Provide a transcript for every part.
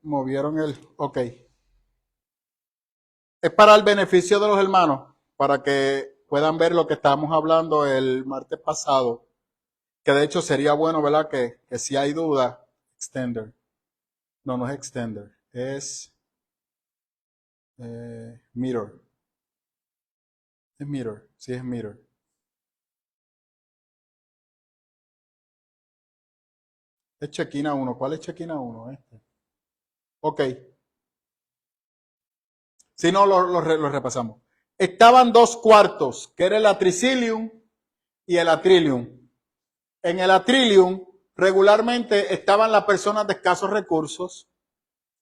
movieron el... Ok. Es para el beneficio de los hermanos, para que puedan ver lo que estábamos hablando el martes pasado, que de hecho sería bueno, ¿verdad? Que si hay duda, extender. No, no es extender, es mirror. Es mirror, sí es mirror. Es check-in a 1. ¿Cuál es check-in a 1? Este. Ok. Si no, lo repasamos. Estaban dos cuartos, que era el atricilium y el atrilium. En el atrilium regularmente estaban las personas de escasos recursos,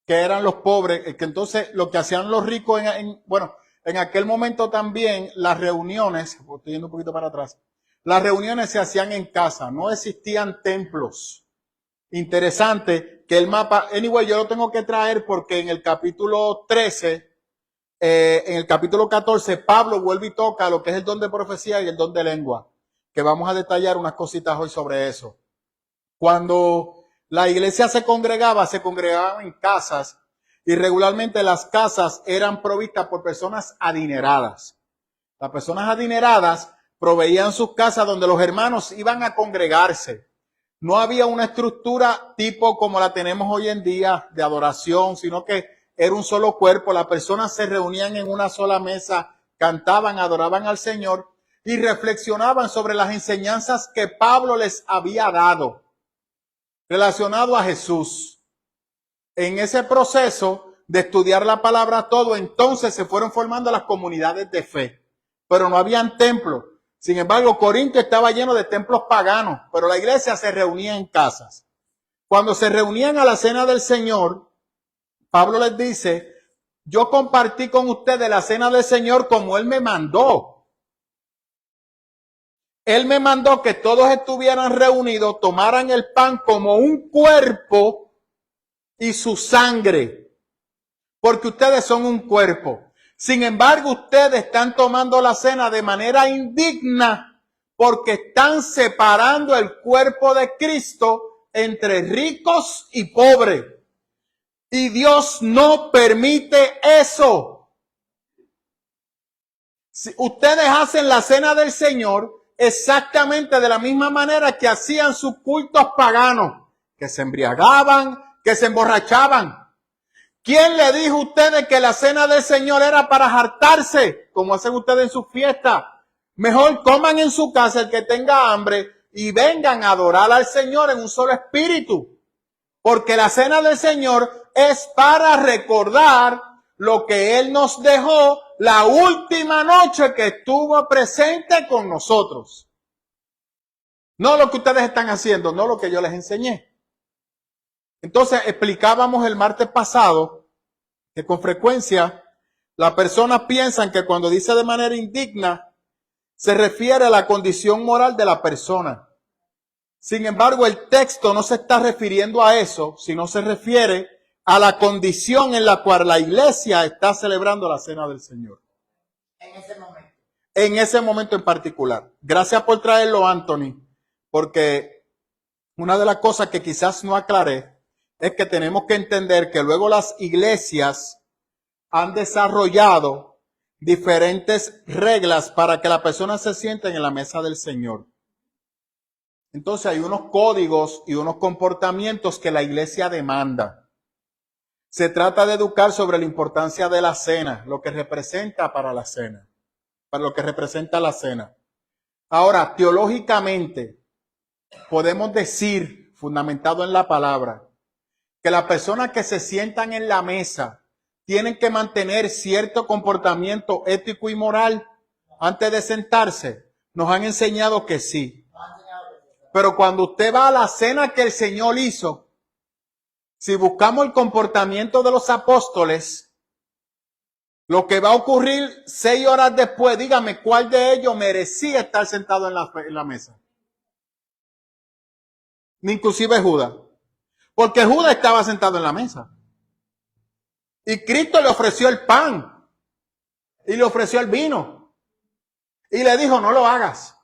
que eran los pobres, que entonces lo que hacían los ricos, en aquel momento también las reuniones, estoy yendo un poquito para atrás, las reuniones se hacían en casa, no existían templos. Interesante que el mapa, anyway, yo lo tengo que traer porque en el capítulo 13, en el capítulo 14, Pablo vuelve y toca lo que es el don de profecía y el don de lengua, que vamos a detallar unas cositas hoy sobre eso. Cuando la iglesia se congregaba en casas y regularmente las casas eran provistas por personas adineradas. Las personas adineradas proveían sus casas donde los hermanos iban a congregarse. No había una estructura tipo como la tenemos hoy en día de adoración, sino que era un solo cuerpo. Las personas se reunían en una sola mesa, cantaban, adoraban al Señor y reflexionaban sobre las enseñanzas que Pablo les había dado relacionado a Jesús. En ese proceso de estudiar la palabra todo, entonces se fueron formando las comunidades de fe, pero no habían templos. Sin embargo, Corinto estaba lleno de templos paganos, pero la iglesia se reunía en casas. Cuando se reunían a la cena del Señor, Pablo les dice, yo compartí con ustedes la cena del Señor como Él me mandó. Él me mandó que todos estuvieran reunidos, tomaran el pan como un cuerpo y su sangre, porque ustedes son un cuerpo. Sin embargo, ustedes están tomando la cena de manera indigna porque están separando el cuerpo de Cristo entre ricos y pobres. Y Dios no permite eso. Si ustedes hacen la cena del Señor exactamente de la misma manera que hacían sus cultos paganos, que se embriagaban, que se emborrachaban. ¿Quién le dijo a ustedes que la cena del Señor era para hartarse, como hacen ustedes en sus fiestas? Mejor coman en su casa el que tenga hambre y vengan a adorar al Señor en un solo espíritu. Porque la cena del Señor es para recordar lo que Él nos dejó la última noche que estuvo presente con nosotros. No lo que ustedes están haciendo, no lo que yo les enseñé. Entonces explicábamos el martes pasado que con frecuencia las personas piensan que cuando dice de manera indigna se refiere a la condición moral de la persona. Sin embargo, el texto no se está refiriendo a eso, sino se refiere a la condición en la cual la iglesia está celebrando la cena del Señor. En ese momento. En ese momento en particular. Gracias por traerlo, Anthony, porque una de las cosas que quizás no aclaré es que tenemos que entender que luego las iglesias han desarrollado diferentes reglas para que las personas se sienten en la mesa del Señor. Entonces hay unos códigos y unos comportamientos que la iglesia demanda. Se trata de educar sobre la importancia de la cena, lo que representa para la cena, para lo que representa la cena. Ahora, teológicamente, podemos decir, fundamentado en la palabra, que las personas que se sientan en la mesa tienen que mantener cierto comportamiento ético y moral antes de sentarse. Nos han enseñado que sí. Pero cuando usted va a la cena que el Señor hizo, si buscamos el comportamiento de los apóstoles, lo que va a ocurrir 6 horas después, dígame cuál de ellos merecía estar sentado en la mesa. Inclusive Judas. Porque Judas estaba sentado en la mesa. Y Cristo le ofreció el pan. Y le ofreció el vino. Y le dijo, no lo hagas.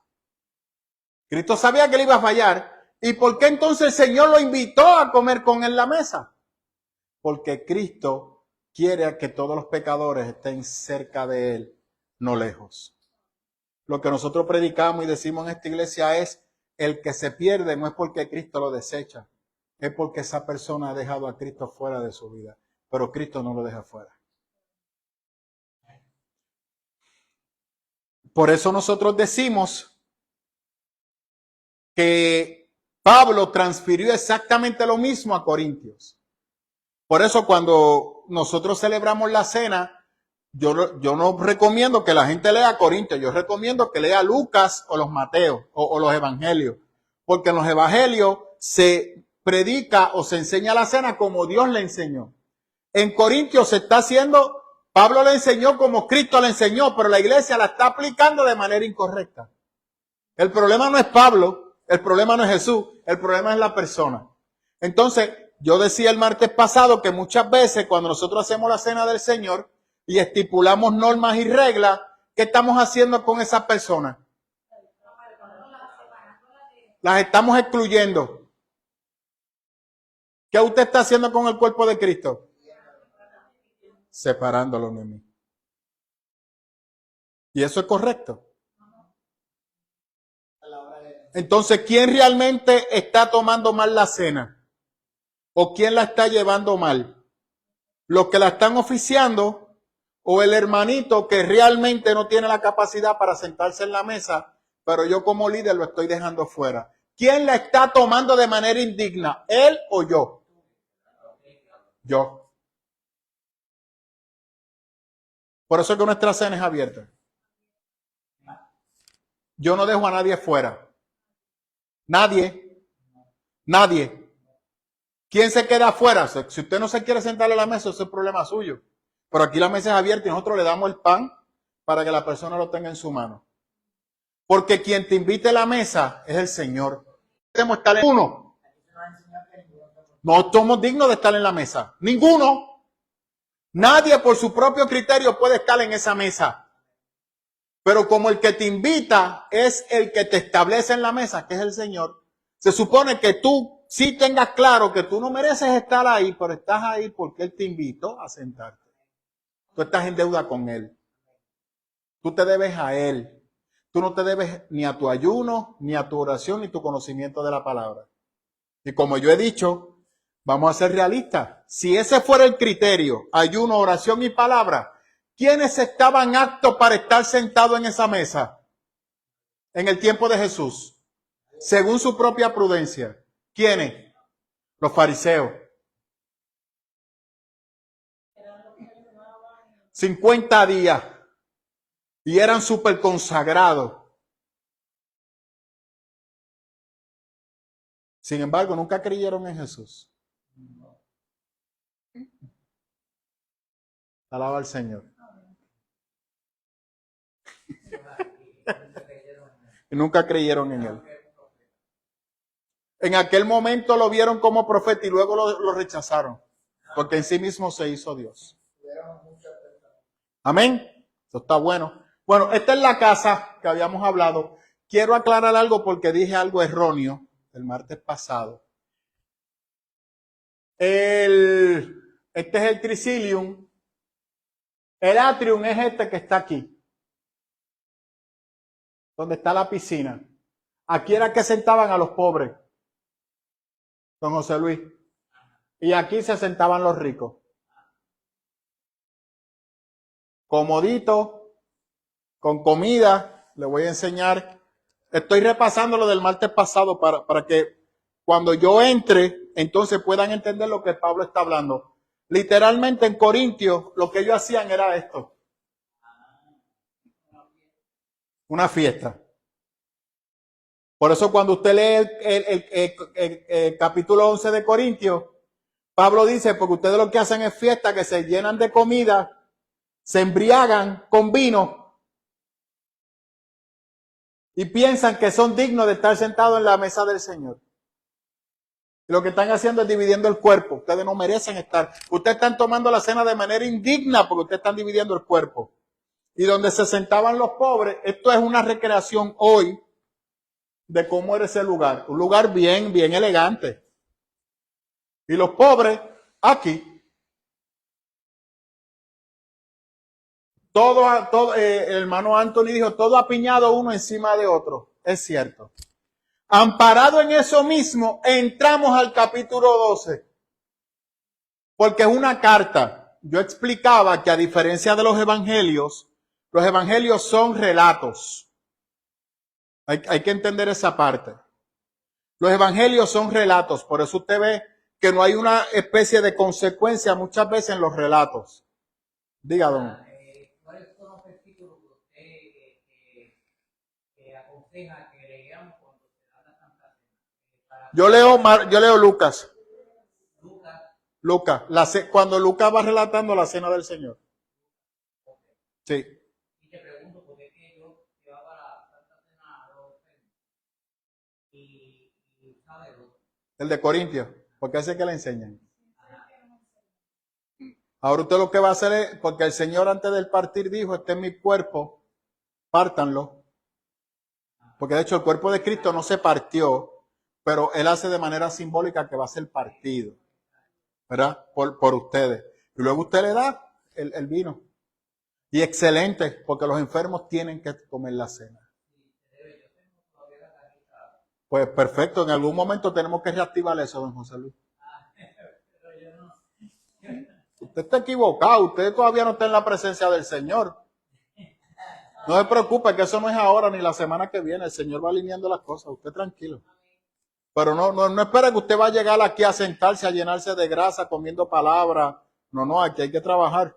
Cristo sabía que le iba a fallar. ¿Y por qué entonces el Señor lo invitó a comer con él en la mesa? porque Cristo quiere que todos los pecadores estén cerca de Él, no lejos. Lo que nosotros predicamos y decimos en esta iglesia es, el que se pierde no es porque Cristo lo desecha, es porque esa persona ha dejado a Cristo fuera de su vida, pero Cristo no lo deja fuera. Por eso nosotros decimos que Pablo transfirió exactamente lo mismo a Corintios. Por eso cuando nosotros celebramos la cena, yo no recomiendo que la gente lea Corintios, yo recomiendo que lea Lucas o los Mateos o los Evangelios, porque en los Evangelios se predica o se enseña la cena como Dios le enseñó. En Corintios se está haciendo, Pablo le enseñó como Cristo le enseñó, pero la iglesia la está aplicando de manera incorrecta. El problema no es Pablo, el problema no es Jesús, el problema es la persona. Entonces, yo decía el martes pasado que muchas veces cuando nosotros hacemos la cena del Señor y estipulamos normas y reglas, ¿qué estamos haciendo con esas personas? Las estamos excluyendo. ¿Qué usted está haciendo con el cuerpo de Cristo? Separándolo de mí. Y eso es correcto. Entonces, ¿quién realmente está tomando mal la cena? ¿O quién la está llevando mal? ¿Los que la están oficiando o el hermanito que realmente no tiene la capacidad para sentarse en la mesa, pero yo como líder lo estoy dejando fuera? ¿Quién la está tomando de manera indigna? ¿Él o yo? Yo. Por eso es que nuestra cena es abierta. Yo no dejo a nadie fuera. Nadie. ¿Quién se queda afuera? Si usted no se quiere sentar en la mesa, eso es problema suyo. Pero aquí la mesa es abierta y nosotros le damos el pan para que la persona lo tenga en su mano. Porque quien te invite a la mesa es el Señor. Debemos estar en uno. No somos dignos de estar en la mesa. Ninguno. Nadie por su propio criterio puede estar en esa mesa. Pero como el que te invita es el que te establece en la mesa, que es el Señor, se supone que tú sí tengas claro que tú no mereces estar ahí, pero estás ahí porque Él te invitó a sentarte. Tú estás en deuda con Él. Tú te debes a Él. Tú no te debes ni a tu ayuno, ni a tu oración, ni tu conocimiento de la palabra. Y como yo he dicho, vamos a ser realistas. Si ese fuera el criterio, ayuno, oración y palabra, ¿quiénes estaban aptos para estar sentados en esa mesa en el tiempo de Jesús? Según su propia prudencia. ¿Quiénes? Los fariseos. 50 días. Y eran súper consagrados. Sin embargo, nunca creyeron en Jesús. Alaba al Señor. Y nunca creyeron en Él. En aquel momento lo vieron como profeta y luego lo rechazaron. Porque en sí mismo se hizo Dios. Amén. Eso está bueno. Bueno, esta es la casa que habíamos hablado. Quiero aclarar algo porque dije algo erróneo el martes pasado. Este es el tricilium. El atrium es este que está aquí. Donde está la piscina. Aquí era que sentaban a los pobres. Don José Luis. Y aquí se sentaban los ricos. Comodito, con comida. Le voy a enseñar. Estoy repasando lo del martes pasado para que cuando yo entre, entonces puedan entender lo que Pablo está hablando. Literalmente en Corintios, lo que ellos hacían era esto. Una fiesta. Por eso cuando usted lee el capítulo 11 de Corintios, Pablo dice, porque ustedes lo que hacen es fiesta, que se llenan de comida, se embriagan con vino y piensan que son dignos de estar sentados en la mesa del Señor. Y lo que están haciendo es dividiendo el cuerpo. Ustedes no merecen estar. Ustedes están tomando la cena de manera indigna porque ustedes están dividiendo el cuerpo. Y donde se sentaban los pobres, esto es una recreación hoy de cómo era ese lugar. Un lugar bien elegante. Y los pobres aquí. El hermano Anthony dijo, todo apiñado uno encima de otro. Es cierto. Amparado en eso mismo, entramos al capítulo 12. Porque es una carta. Yo explicaba que a diferencia de los evangelios son relatos. Hay que entender esa parte. Los evangelios son relatos. Por eso usted ve que no hay una especie de consecuencia muchas veces en los relatos. Diga, don. ¿Cuáles son los versículos que usted aconseja que leamos cuando se da la Santa Cena? Yo leo Lucas. Lucas, cuando Lucas va relatando la cena del Señor. Sí. Y te pregunto, ¿por qué que yo llevaba la Santa Cena a los y sabe el de Corintios? Porque ese que le enseñan. Ahora usted lo que va a hacer es, porque el Señor antes del partir dijo, este es mi cuerpo, pártanlo. Porque de hecho el cuerpo de Cristo no se partió, pero Él hace de manera simbólica que va a ser partido, ¿verdad? Por ustedes. Y luego usted le da el vino. Y excelente, porque los enfermos tienen que comer la cena. Pues perfecto, en algún momento tenemos que reactivar eso, don José Luis. Usted está equivocado, usted todavía no está en la presencia del Señor. No se preocupe, que eso no es ahora ni la semana que viene. El Señor va alineando las cosas, usted tranquilo. Pero no espere que usted va a llegar aquí a sentarse, a llenarse de grasa, comiendo palabras. No, aquí hay que trabajar.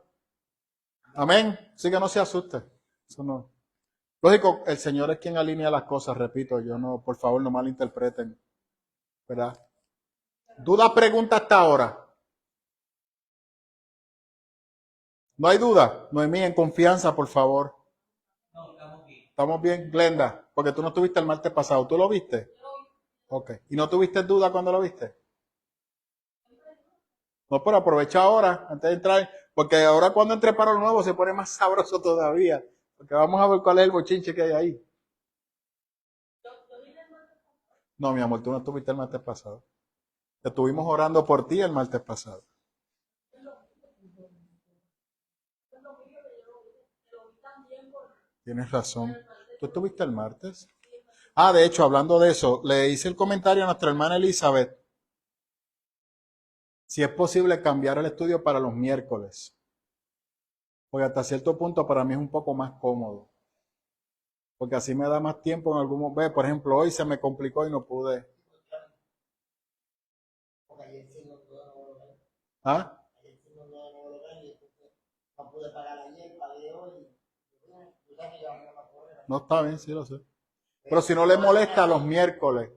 Amén. Así que no se asuste. Eso no. Lógico, el Señor es quien alinea las cosas, repito, por favor, no malinterpreten. ¿Verdad? ¿Duda, pregunta hasta ahora? ¿No hay duda? Noemí, en confianza, por favor. No, estamos bien. ¿Estamos bien? Glenda, porque tú no estuviste el martes pasado. ¿Tú lo viste? Ok. ¿Y no tuviste duda cuando lo viste? No, pero aprovecha ahora, antes de entrar, porque ahora cuando entre para lo nuevo se pone más sabroso todavía. Porque vamos a ver cuál es el bochinche que hay ahí. No, mi amor, tú no estuviste el martes pasado. Estuvimos orando por ti el martes pasado. Tienes razón. ¿Tú estuviste el martes? De hecho, hablando de eso, le hice el comentario a nuestra hermana Elizabeth si es posible cambiar el estudio para los miércoles. Porque hasta cierto punto para mí es un poco más cómodo. Porque así me da más tiempo en algún momento. Por ejemplo, hoy se me complicó y no pude. ¿Ah? No está bien, sí lo sé. Pero si no le molesta los miércoles.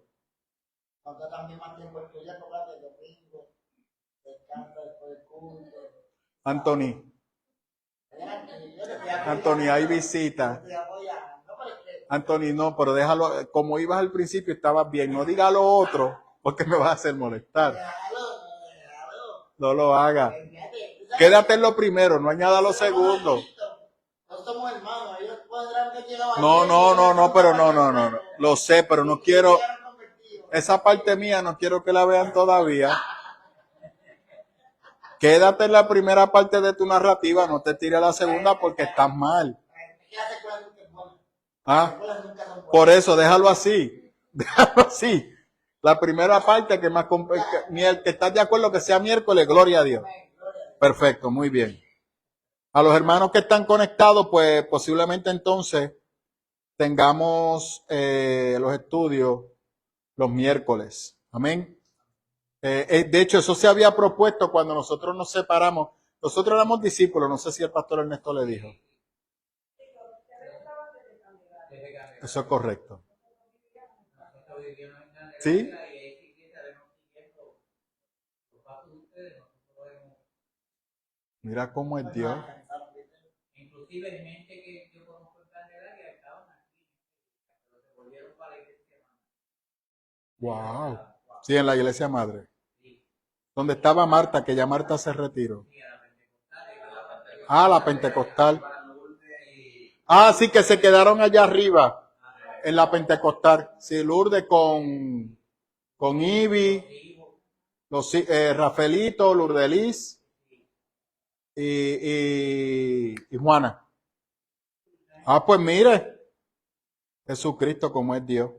Anthony, hay visita. Anthony, no, pero déjalo, como ibas al principio estabas bien, no diga lo otro, porque me vas a hacer molestar. No lo haga. Quédate en lo primero, no añada lo segundo. No, pero no. Lo sé, pero no quiero, esa parte mía no quiero que la vean todavía. Quédate en la primera parte de tu narrativa, no te tires a la segunda porque estás mal. Por eso, déjalo así. Déjalo así. La primera parte que más ni el que estás de acuerdo que sea miércoles, gloria a Dios. Perfecto, muy bien. A los hermanos que están conectados, pues posiblemente entonces tengamos los estudios los miércoles. Amén. De hecho, eso se había propuesto cuando nosotros nos separamos. Nosotros éramos discípulos, no sé si el pastor Ernesto le dijo. Eso es correcto. ¿Sí? Mira cómo es Dios. Inclusive hay gente que yo conozco en Candelaria que estaban aquí, pero se volvieron para la iglesia. Wow. Sí, en la iglesia madre. Donde estaba Marta, que ya Marta se retiró. La Pentecostal. Sí, que se quedaron allá arriba, en la Pentecostal. Sí, Lourdes con Ivy, Rafaelito, Lourdelis y Juana. Ah, pues mire, Jesucristo como es Dios.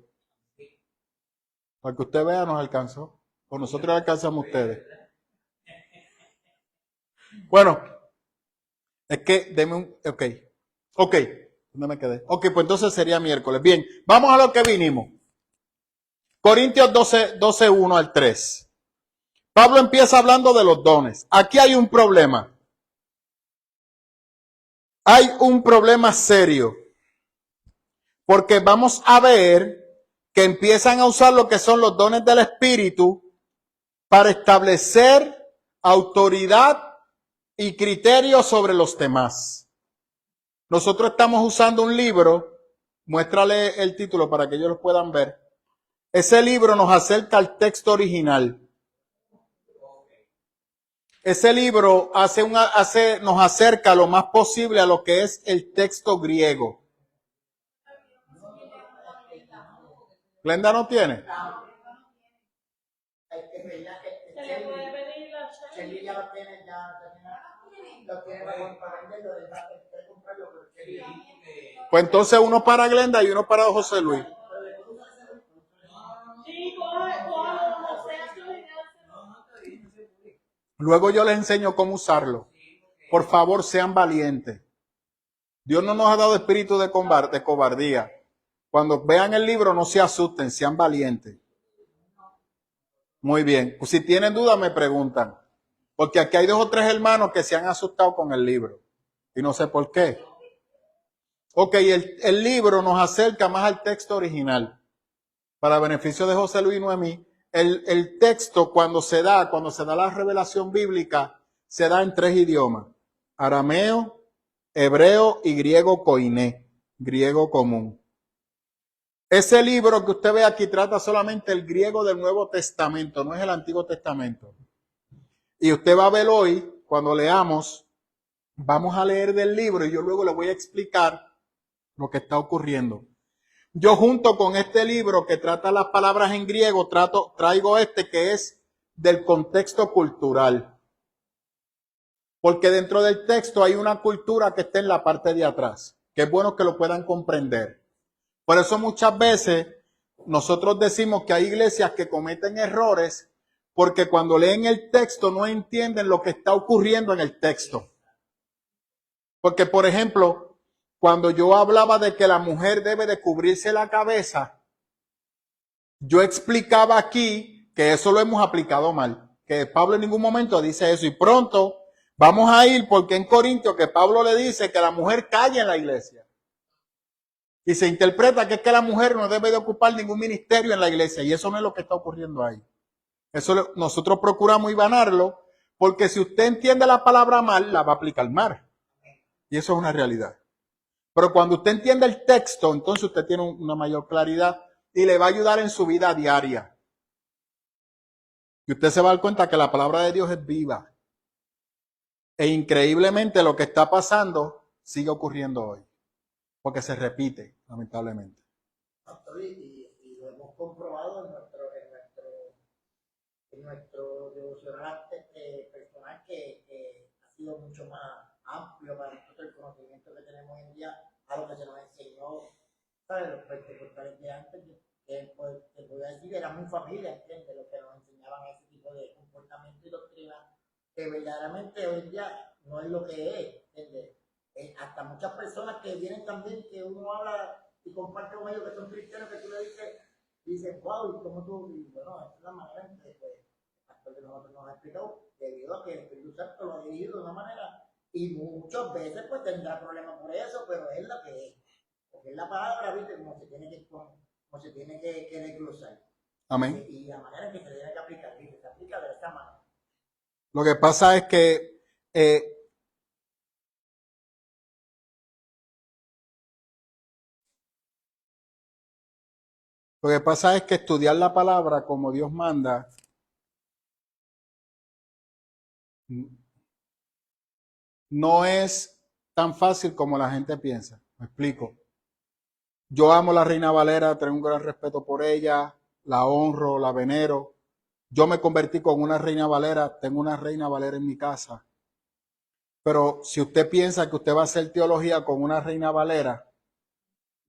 Para que usted vea, nos alcanzó. O nosotros alcanzamos a ustedes. Bueno, es que deme un... Ok. ¿Dónde me quedé? Ok, pues entonces sería miércoles. Bien, vamos a lo que vinimos. Corintios 12, 1 al 3. Pablo empieza hablando de los dones. Aquí hay un problema. Hay un problema serio. Porque vamos a ver que empiezan a usar lo que son los dones del Espíritu para establecer autoridad y criterios sobre los demás. Nosotros estamos usando un libro, muéstrale el título para que ellos lo puedan ver. Ese libro nos acerca al texto original. Ese libro nos acerca lo más posible a lo que es el texto griego. ¿Glenda no tiene? Pues entonces uno para Glenda y uno para José Luis. Luego yo les enseño cómo usarlo. Por favor, sean valientes. Dios no nos ha dado espíritu de cobardía. Cuando vean el libro, no se asusten, sean valientes. Muy bien. Pues si tienen dudas, me preguntan. Porque aquí hay 2 o 3 hermanos que se han asustado con el libro. Y no sé por qué. Ok, el libro nos acerca más al texto original. Para beneficio de José Luis y Noemí, el texto cuando se da la revelación bíblica, se da en 3 idiomas. Arameo, hebreo y griego koiné, griego común. Ese libro que usted ve aquí trata solamente el griego del Nuevo Testamento, no es el Antiguo Testamento. Y usted va a ver hoy, cuando leamos, vamos a leer del libro y yo luego le voy a explicar lo que está ocurriendo. Yo junto con este libro que trata las palabras en griego, traigo este que es del contexto cultural. Porque dentro del texto hay una cultura que está en la parte de atrás, que es bueno que lo puedan comprender. Por eso muchas veces nosotros decimos que hay iglesias que cometen errores porque cuando leen el texto no entienden lo que está ocurriendo en el texto. Porque, por ejemplo, cuando yo hablaba de que la mujer debe de cubrirse la cabeza, yo explicaba aquí que eso lo hemos aplicado mal, que Pablo en ningún momento dice eso. Y pronto vamos a ir porque en Corintios que Pablo le dice que la mujer calle en la iglesia. Y se interpreta que es que la mujer no debe de ocupar ningún ministerio en la iglesia. Y eso no es lo que está ocurriendo ahí. Eso nosotros procuramos ibanarlo porque si usted entiende la palabra mal, la va a aplicar mal. Y eso es una realidad. Pero cuando usted entiende el texto, entonces usted tiene una mayor claridad y le va a ayudar en su vida diaria. Y usted se va a dar cuenta que la palabra de Dios es viva. E increíblemente lo que está pasando sigue ocurriendo hoy. Porque se repite, lamentablemente. Y lo hemos comprobado en nuestro devocional personal que ha sido mucho más amplio para nosotros el conocimiento que tenemos hoy en día a lo que se nos enseñó, ¿sabes? Los pentecostales de antes, que voy a decir, eran muy familia, ¿entiendes? Lo que nos enseñaban ese tipo de comportamiento y doctrina, que verdaderamente hoy en día no es lo que es, ¿entiendes? Hasta muchas personas que vienen también, que uno habla y comparte con ellos que son cristianos, que tú le dices, wow, ¿y cómo tú? Y bueno, esa es la manera en que el pastor de nosotros nos ha explicado, debido a que el Espíritu Santo lo ha dirigido de una manera, y muchas veces pues tendrá problemas por eso, pero es lo que es, porque es la palabra, ¿viste? Como se tiene que desglosar. Amén. Y la manera en que se tiene que aplicar, ¿viste? Se aplica de esta manera. Lo que pasa es que estudiar la palabra como Dios manda no es tan fácil como la gente piensa. Me explico. Yo amo a la Reina Valera, tengo un gran respeto por ella, la honro, la venero. Yo me convertí con una Reina Valera, tengo una Reina Valera en mi casa. Pero si usted piensa que usted va a hacer teología con una Reina Valera,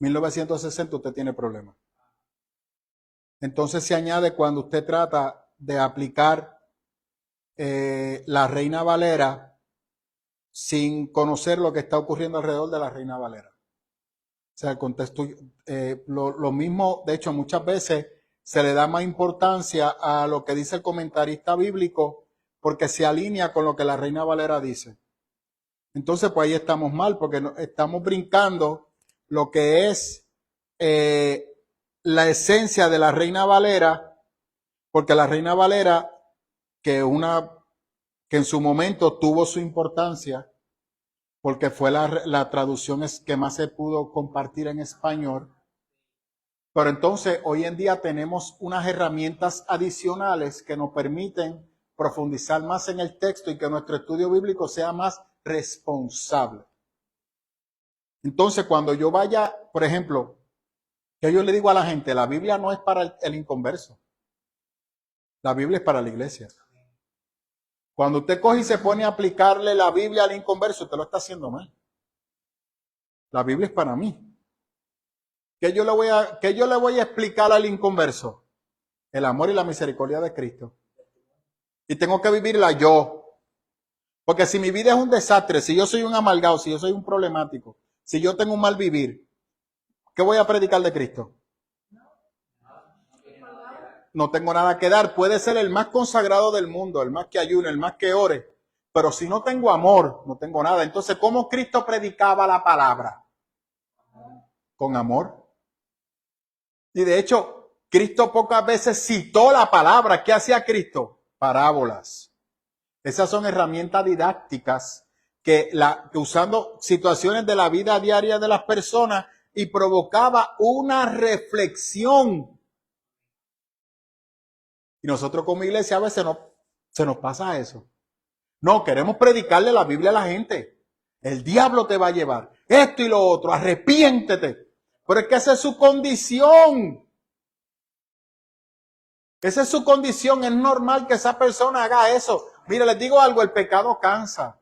1960 usted tiene problemas. Entonces se añade cuando usted trata de aplicar la Reina Valera sin conocer lo que está ocurriendo alrededor de la Reina Valera. O sea, el contexto, lo mismo, de hecho, muchas veces se le da más importancia a lo que dice el comentarista bíblico porque se alinea con lo que la Reina Valera dice. Entonces, pues ahí estamos mal porque estamos brincando lo que es la esencia de la Reina Valera, porque la Reina Valera, que en su momento tuvo su importancia, porque fue la traducción que más se pudo compartir en español. Pero entonces hoy en día tenemos unas herramientas adicionales que nos permiten profundizar más en el texto y que nuestro estudio bíblico sea más responsable. Entonces cuando yo vaya, por ejemplo, que yo le digo a la gente, la Biblia no es para el inconverso. La Biblia es para la iglesia. Cuando usted coge y se pone a aplicarle la Biblia al inconverso, usted lo está haciendo mal. La Biblia es para mí. ¿Qué yo le voy a explicar al inconverso? El amor y la misericordia de Cristo. Y tengo que vivirla yo. Porque si mi vida es un desastre, si yo soy un amargado, si yo soy un problemático, si yo tengo un mal vivir, ¿qué voy a predicar de Cristo? No tengo nada que dar. Puede ser el más consagrado del mundo, el más que ayune, el más que ore. Pero si no tengo amor, no tengo nada. Entonces, ¿cómo Cristo predicaba la palabra? Con amor. Y de hecho, Cristo pocas veces citó la palabra. ¿Qué hacía Cristo? Parábolas. Esas son herramientas didácticas que usando situaciones de la vida diaria de las personas y provocaba una reflexión. Y nosotros como iglesia a veces se nos pasa eso. No, queremos predicarle la Biblia a la gente. El diablo te va a llevar. Esto y lo otro, arrepiéntete. Pero es que esa es su condición. Esa es su condición. Es normal que esa persona haga eso. Mira, les digo algo, el pecado cansa.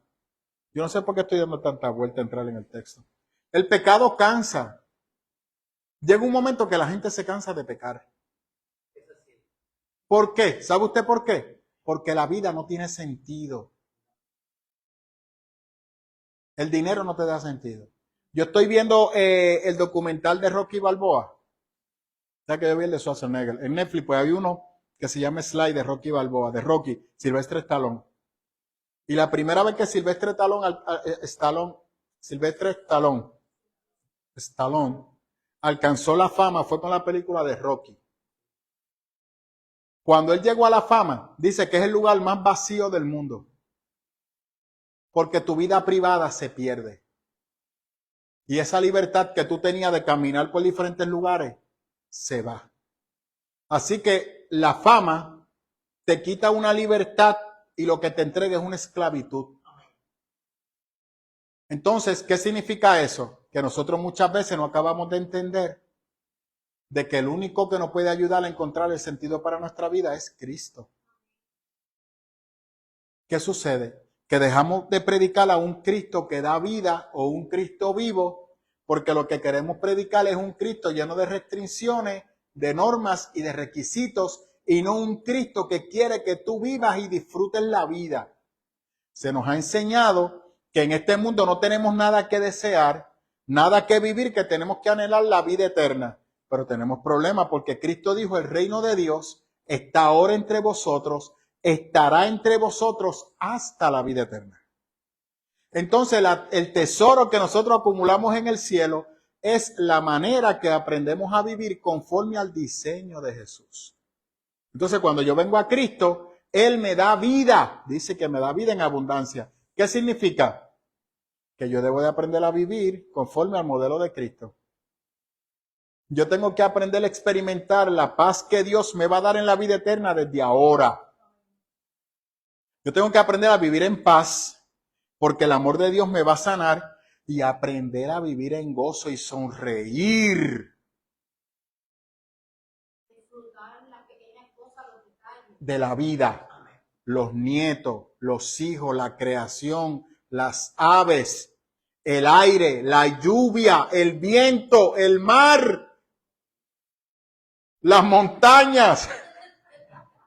Yo no sé por qué estoy dando tanta vuelta a entrar en el texto. El pecado cansa. Llega un momento que la gente se cansa de pecar. ¿Por qué? ¿Sabe usted por qué? Porque la vida no tiene sentido. El dinero no te da sentido. Yo estoy viendo el documental de Rocky Balboa. Ya que yo vi el de Schwarzenegger. En Netflix pues hay uno que se llama Sly de Rocky Balboa, de Rocky, Sylvester Stallone. Y la primera vez que Sylvester Stallone alcanzó la fama fue con la película de Rocky. Cuando él llegó a la fama, dice que es el lugar más vacío del mundo. Porque tu vida privada se pierde. Y esa libertad que tú tenías de caminar por diferentes lugares, se va. Así que la fama te quita una libertad y lo que te entrega es una esclavitud. Entonces, ¿qué significa eso? Que nosotros muchas veces no acabamos de entender de que el único que nos puede ayudar a encontrar el sentido para nuestra vida es Cristo. ¿Qué sucede? Que dejamos de predicar a un Cristo que da vida o un Cristo vivo, porque lo que queremos predicar es un Cristo lleno de restricciones, de normas y de requisitos, y no un Cristo que quiere que tú vivas y disfrutes la vida. Se nos ha enseñado que en este mundo no tenemos nada que desear, nada que vivir, que tenemos que anhelar la vida eterna. Pero tenemos problemas porque Cristo dijo, el reino de Dios está ahora entre vosotros, estará entre vosotros hasta la vida eterna. Entonces el tesoro que nosotros acumulamos en el cielo es la manera que aprendemos a vivir conforme al diseño de Jesús. Entonces cuando yo vengo a Cristo, Él me da vida, dice que me da vida en abundancia. ¿Qué significa? Que yo debo de aprender a vivir conforme al modelo de Cristo. Yo tengo que aprender a experimentar la paz que Dios me va a dar en la vida eterna desde ahora. Yo tengo que aprender a vivir en paz porque el amor de Dios me va a sanar y aprender a vivir en gozo y sonreír. De la vida, los nietos, los hijos, la creación, las aves, el aire, la lluvia, el viento, el mar, las montañas.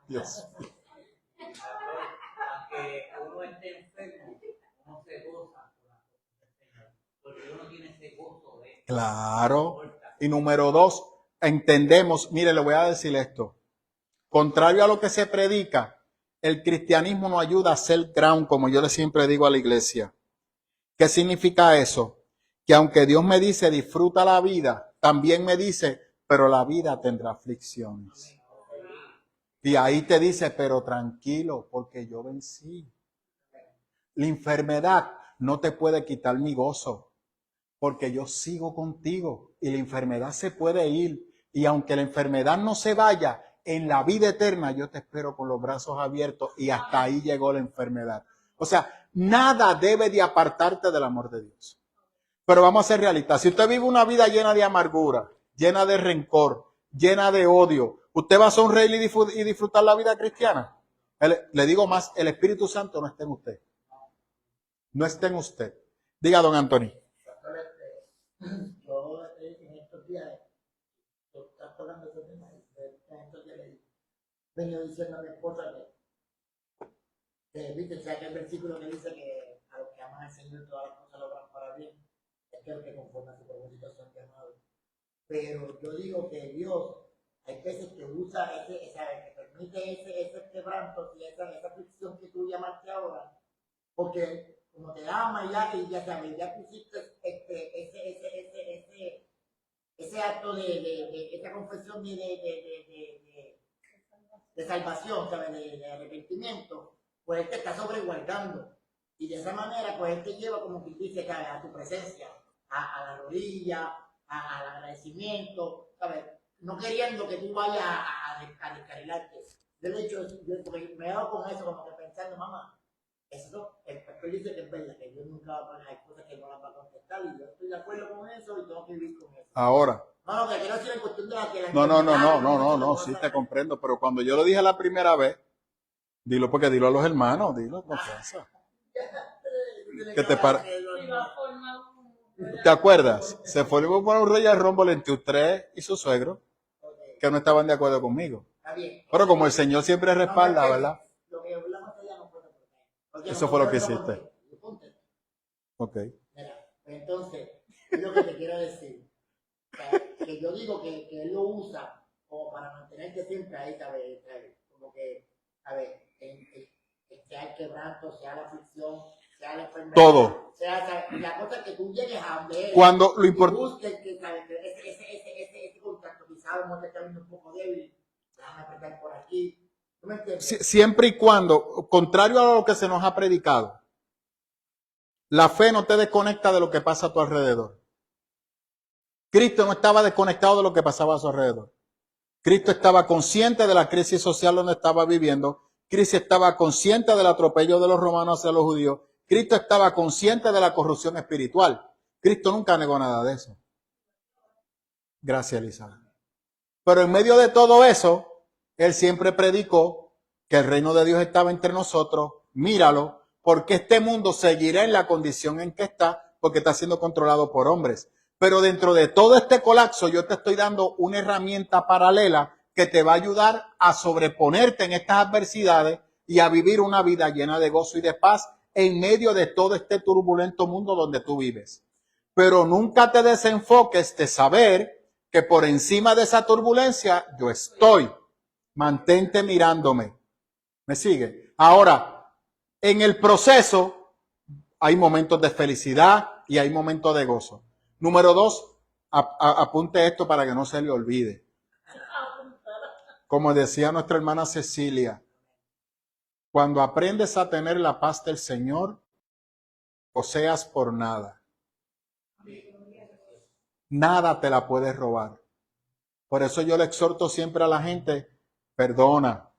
Dios. Aunque uno esté enfermo, uno se goza con las cosas del Señor, porque uno tiene ese gozo de Claro. Y número 2, entendemos, mire, le voy a decir esto. Contrario a lo que se predica, el cristianismo nos ayuda a ser ground, como yo le siempre digo a la iglesia. ¿Qué significa eso? Que aunque Dios me dice disfruta la vida, también me dice, pero la vida tendrá aflicciones. Y ahí te dice, pero tranquilo, porque yo vencí. La enfermedad no te puede quitar mi gozo, porque yo sigo contigo y la enfermedad se puede ir. Y aunque la enfermedad no se vaya, en la vida eterna yo te espero con los brazos abiertos y hasta ahí llegó la enfermedad. O sea, nada debe de apartarte del amor de Dios. Pero vamos a ser realistas. Si usted vive una vida llena de amargura, llena de rencor, llena de odio, ¿usted va a sonreír y disfrutar la vida cristiana? Le digo más, el Espíritu Santo no está en usted. No está en usted. Diga, don Antonio. Yo en estos días, estás hablando de ese tema, en estos días le vengo diciendo a mi esposa que viste, ¿sabes que el versículo que dice que a los que aman al Señor todas las cosas logran para bien? Es que los que conforman su propósito son llamados. Pero yo digo que Dios, hay veces que usa que permite ese quebranto y esa aflicción que tú llamaste ahora, porque como te ama y ya sabes, ya pusiste ese acto de esa confesión de salvación, ¿sabes? De arrepentimiento, pues Él te está sobreguardando. Y de esa manera, pues Él te lleva, como que dice, ¿sabes? A tu presencia, a la rodilla, al agradecimiento, ¿sabes? No queriendo que tú vayas a descarrilarte. De hecho, yo porque me he dado con eso, como que pensando, mamá, eso, el pastor dice que es verdad, que Dios nunca va a poner, hay cosas que no las va a contestar, y yo estoy de acuerdo con eso y tengo que vivir con eso. Ahora. No, que quiero decir en cuestión de la que la No, sí te comprendo, pero cuando yo lo dije la primera vez, dilo porque dilo a los hermanos, dilo con confianza. ¿Qué te parece? ¿Te acuerdas? Se formó por un rey al rombo entre usted y su suegro, que no estaban de acuerdo conmigo. Pero como el Señor siempre respalda, ¿verdad? Lo que hablamos allá no fue porque eso fue lo que hiciste. Ok. Mira, entonces, es lo que te quiero decir. Que yo digo que Él lo usa como para mantenerte siempre ahí, ¿sabes? Como que, a ver, sea el quebranto, sea la aflicción, sea la enfermedad. Todo. Sea la cosa que tú llegues a ver. Cuando lo importante. Busques que, ¿sabes? Ese contacto, quizás a lo mejor te está viendo un poco débil, déjame apretar por aquí. ¿Tú me entiendes? Siempre y cuando, contrario a lo que se nos ha predicado, la fe no te desconecta de lo que pasa a tu alrededor. Cristo no estaba desconectado de lo que pasaba a su alrededor. Cristo estaba consciente de la crisis social donde estaba viviendo. Cristo estaba consciente del atropello de los romanos hacia los judíos. Cristo estaba consciente de la corrupción espiritual. Cristo nunca negó nada de eso. Gracias, Elizabeth. Pero en medio de todo eso, Él siempre predicó que el reino de Dios estaba entre nosotros. Míralo, porque este mundo seguirá en la condición en que está, porque está siendo controlado por hombres. Pero dentro de todo este colapso, yo te estoy dando una herramienta paralela que te va a ayudar a sobreponerte en estas adversidades y a vivir una vida llena de gozo y de paz en medio de todo este turbulento mundo donde tú vives. Pero nunca te desenfoques de saber que por encima de esa turbulencia yo estoy. Mantente mirándome. ¿Me sigue? Ahora, en el proceso hay momentos de felicidad y hay momentos de gozo. Número 2, apunte esto para que no se le olvide. Como decía nuestra hermana Cecilia, cuando aprendes a tener la paz del Señor, o seas por nada. Nada te la puedes robar. Por eso yo le exhorto siempre a la gente, perdona.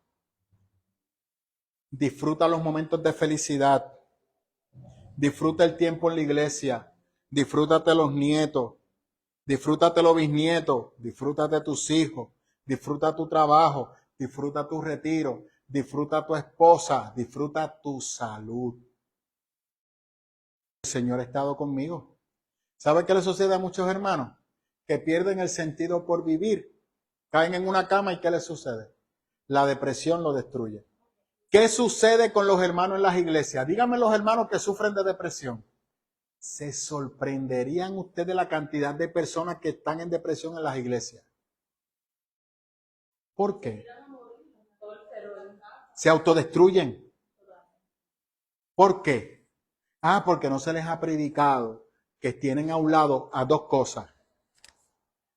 Disfruta los momentos de felicidad. Disfruta el tiempo en la iglesia. Disfrútate los nietos. Disfrútate los bisnietos. Disfrútate tus hijos. Disfruta tu trabajo. Disfruta tu retiro. Disfruta tu esposa. Disfruta tu salud. El Señor ha estado conmigo. ¿Sabe qué le sucede a muchos hermanos? Que pierden el sentido por vivir. Caen en una cama y ¿qué les sucede? La depresión lo destruye. ¿Qué sucede con los hermanos en las iglesias? Díganme los hermanos que sufren de depresión. Se sorprenderían ustedes la cantidad de personas que están en depresión en las iglesias. ¿Por qué? Se autodestruyen. ¿Por qué? Porque no se les ha predicado que tienen a un lado a dos cosas.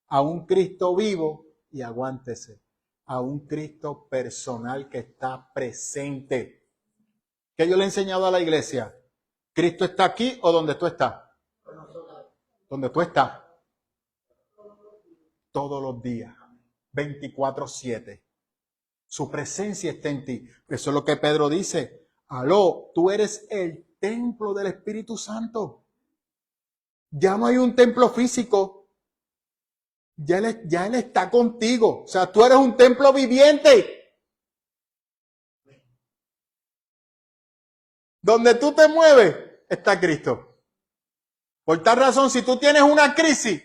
A un Cristo vivo y aguántese, a un Cristo personal que está presente. ¿Qué yo le he enseñado a la iglesia? ¿Cristo está aquí o donde tú estás? Donde tú estás. Todos los días. 24/7. Su presencia está en ti. Eso es lo que Pedro dice. Aló, tú eres el templo del Espíritu Santo. Ya no hay un templo físico. Ya él está contigo. O sea, tú eres un templo viviente. Donde tú te mueves, está Cristo. Por tal razón, si tú tienes una crisis,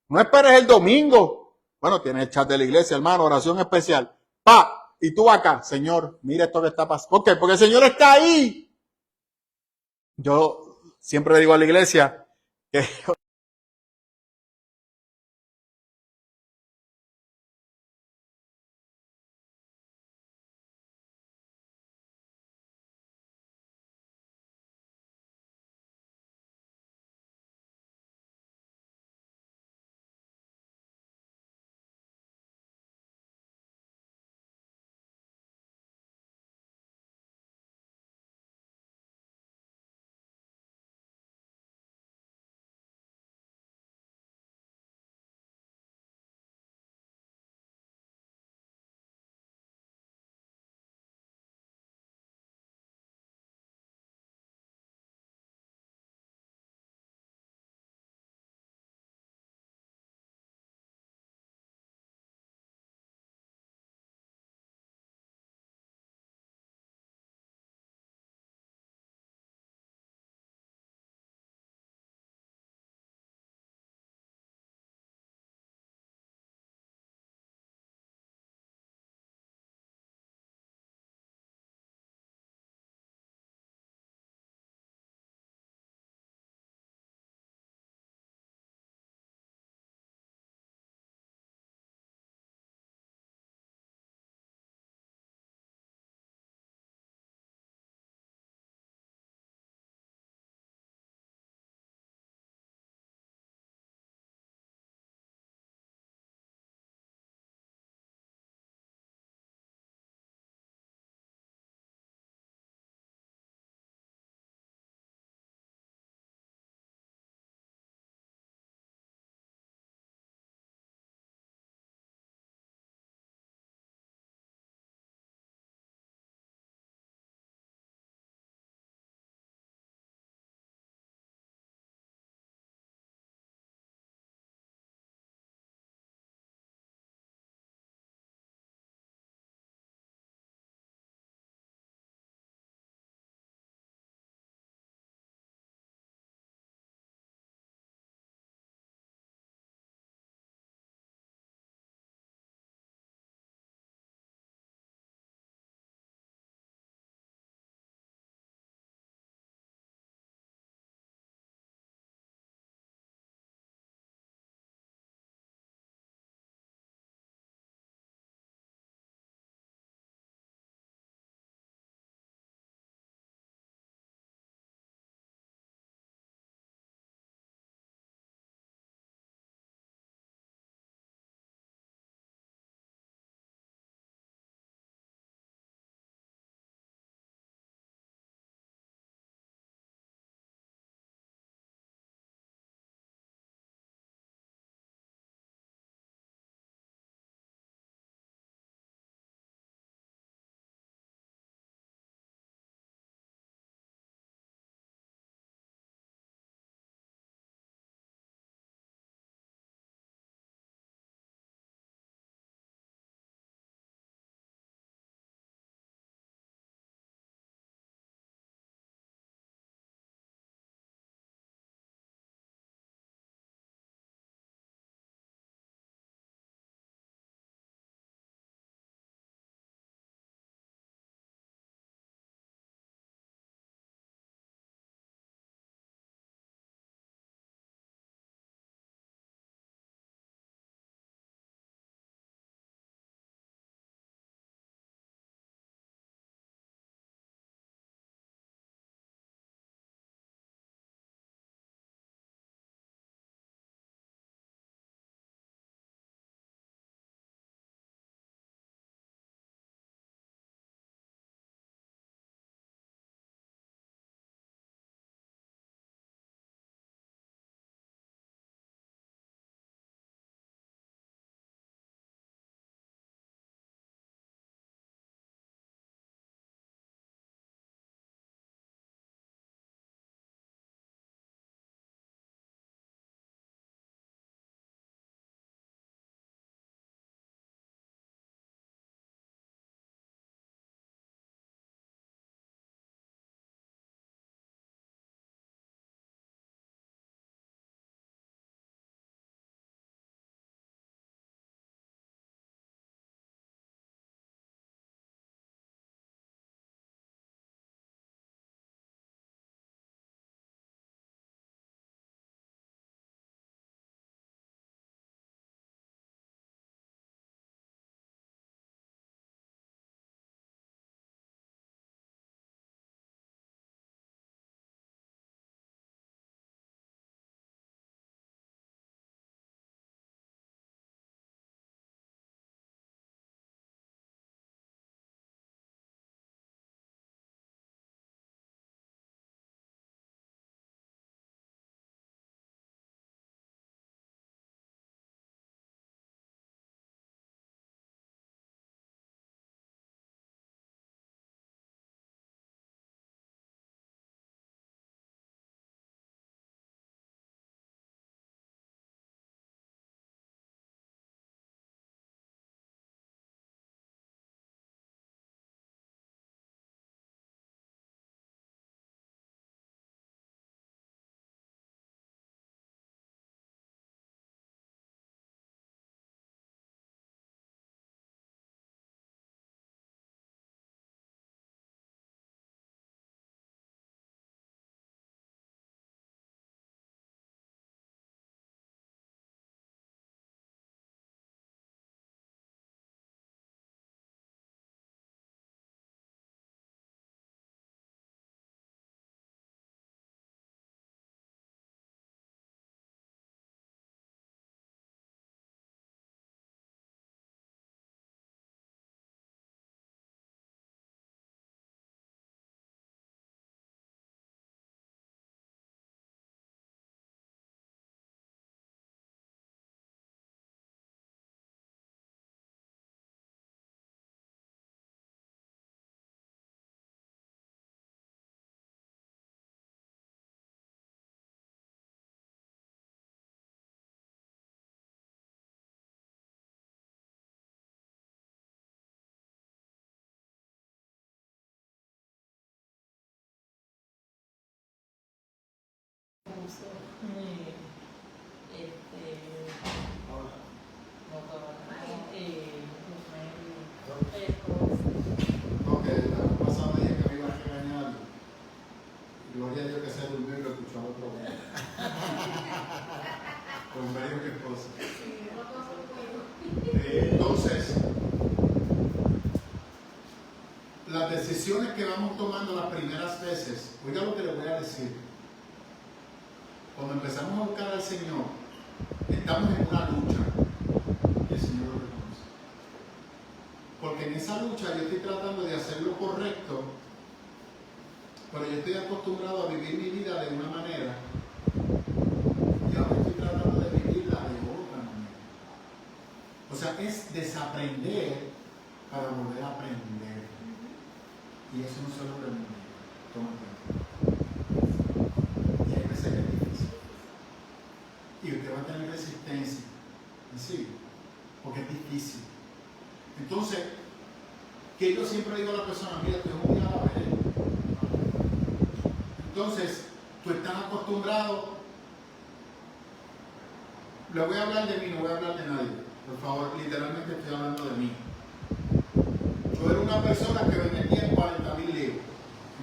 no esperes el domingo. Bueno, tienes el chat de la iglesia, hermano, oración especial. Y tú acá, Señor, mira esto que está pasando. ¿Por qué? Porque el Señor está ahí. Yo siempre le digo a la iglesia que puso Ok, la vez pasada dije que me iba a regañar. Gloria a Dios que se durmió y lo escuchó al otro día. Con varios que cosas. Entonces, las decisiones que vamos tomando las primeras veces, oiga lo que le voy a decir. Cuando empezamos a buscar al Señor, estamos en una lucha. Y el Señor lo reconoce. Porque en esa lucha yo estoy tratando de hacer lo correcto, pero yo estoy acostumbrado a vivir mi vida de una manera y ahora estoy tratando de vivirla de otra manera. O sea, es desaprender para volver a aprender. Y eso no se lo aprende. Toma tiempo. Y hay veces que es difícil. Y usted va a tener resistencia. ¿Sí? Porque es difícil. Entonces, que yo siempre digo a la persona, mira, tú es un día a la vez. Entonces, tú estás acostumbrado. Le voy a hablar de mí, no voy a hablar de nadie. Por favor, literalmente estoy hablando de mí. Yo era una persona que me metía en 40,000 líos.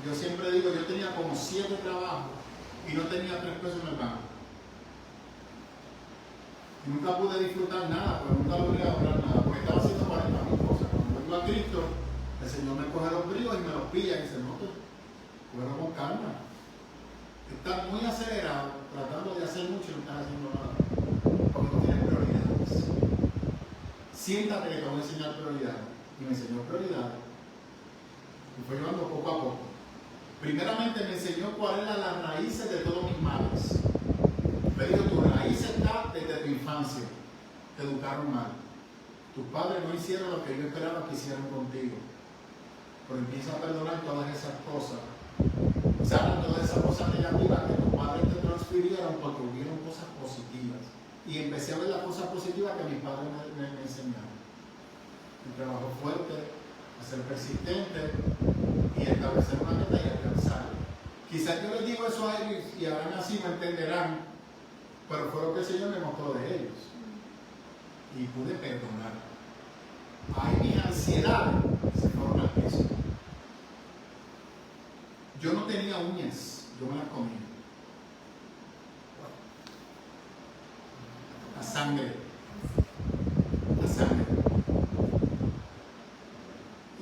Yo siempre digo, yo tenía como 7 trabajos y no tenía 3 pesos en el banco. Y nunca pude disfrutar nada, porque nunca logré ahorrar nada, porque estaba haciendo 40,000 cosas. Cuando vengo a Cristo, el Señor me coge los bríos y me los pilla y dice, no, cógelo con calma. Estás muy acelerado, tratando de hacer mucho y no estás haciendo nada. Porque no tienes prioridades. Siéntate que te voy a enseñar prioridades. Y me enseñó prioridades. Me fue llevando poco a poco. Primeramente me enseñó cuáles eran las raíces de todos mis males. Me dijo, tu raíz está desde tu infancia. Te educaron mal. Tus padres no hicieron lo que yo esperaba que hicieran contigo. Pero empieza a perdonar todas esas cosas. Saben todas esas cosas negativas que tus padres te transfirieron porque hubieron cosas positivas. Y empecé a ver las cosas positivas que mis padres me enseñaron. Un trabajo fuerte, a ser persistente y establecer una meta y alcanzarla. Quizás yo les digo eso a ellos y harán así, me entenderán, pero fue lo que el Señor me mostró de ellos. Y pude perdonar. Ahí mis ansiedades se fueron al piso. Yo no tenía uñas, yo me las comía. La sangre. La sangre.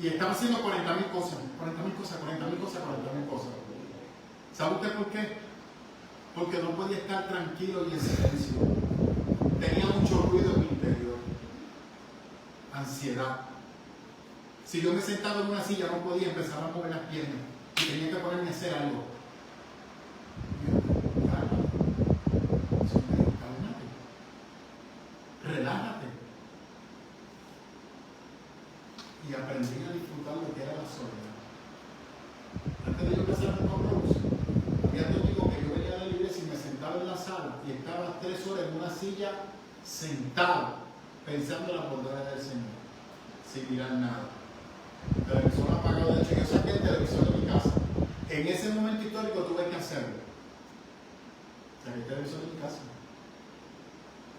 Y estaba haciendo 40,000 cosas. ¿Sabe usted por qué? Porque no podía estar tranquilo y en silencio. Tenía mucho ruido en mi interior. Ansiedad. Si yo me sentaba en una silla no podía empezar a mover las piernas. Y tenía que ponerme a hacer algo. Cálmate. Relájate. Y aprendí a disfrutar lo que era la soledad. Antes de yo casarme con Rose, había tenido que yo venía de la iglesia y me sentaba en la sala y estaba 3 horas en una silla sentado pensando en la bondad del Señor, sin mirar nada. Televisor apagado, de hecho yo saqué el televisor de mi casa. En ese momento histórico tuve que hacerlo. Saqué el televisor de mi casa.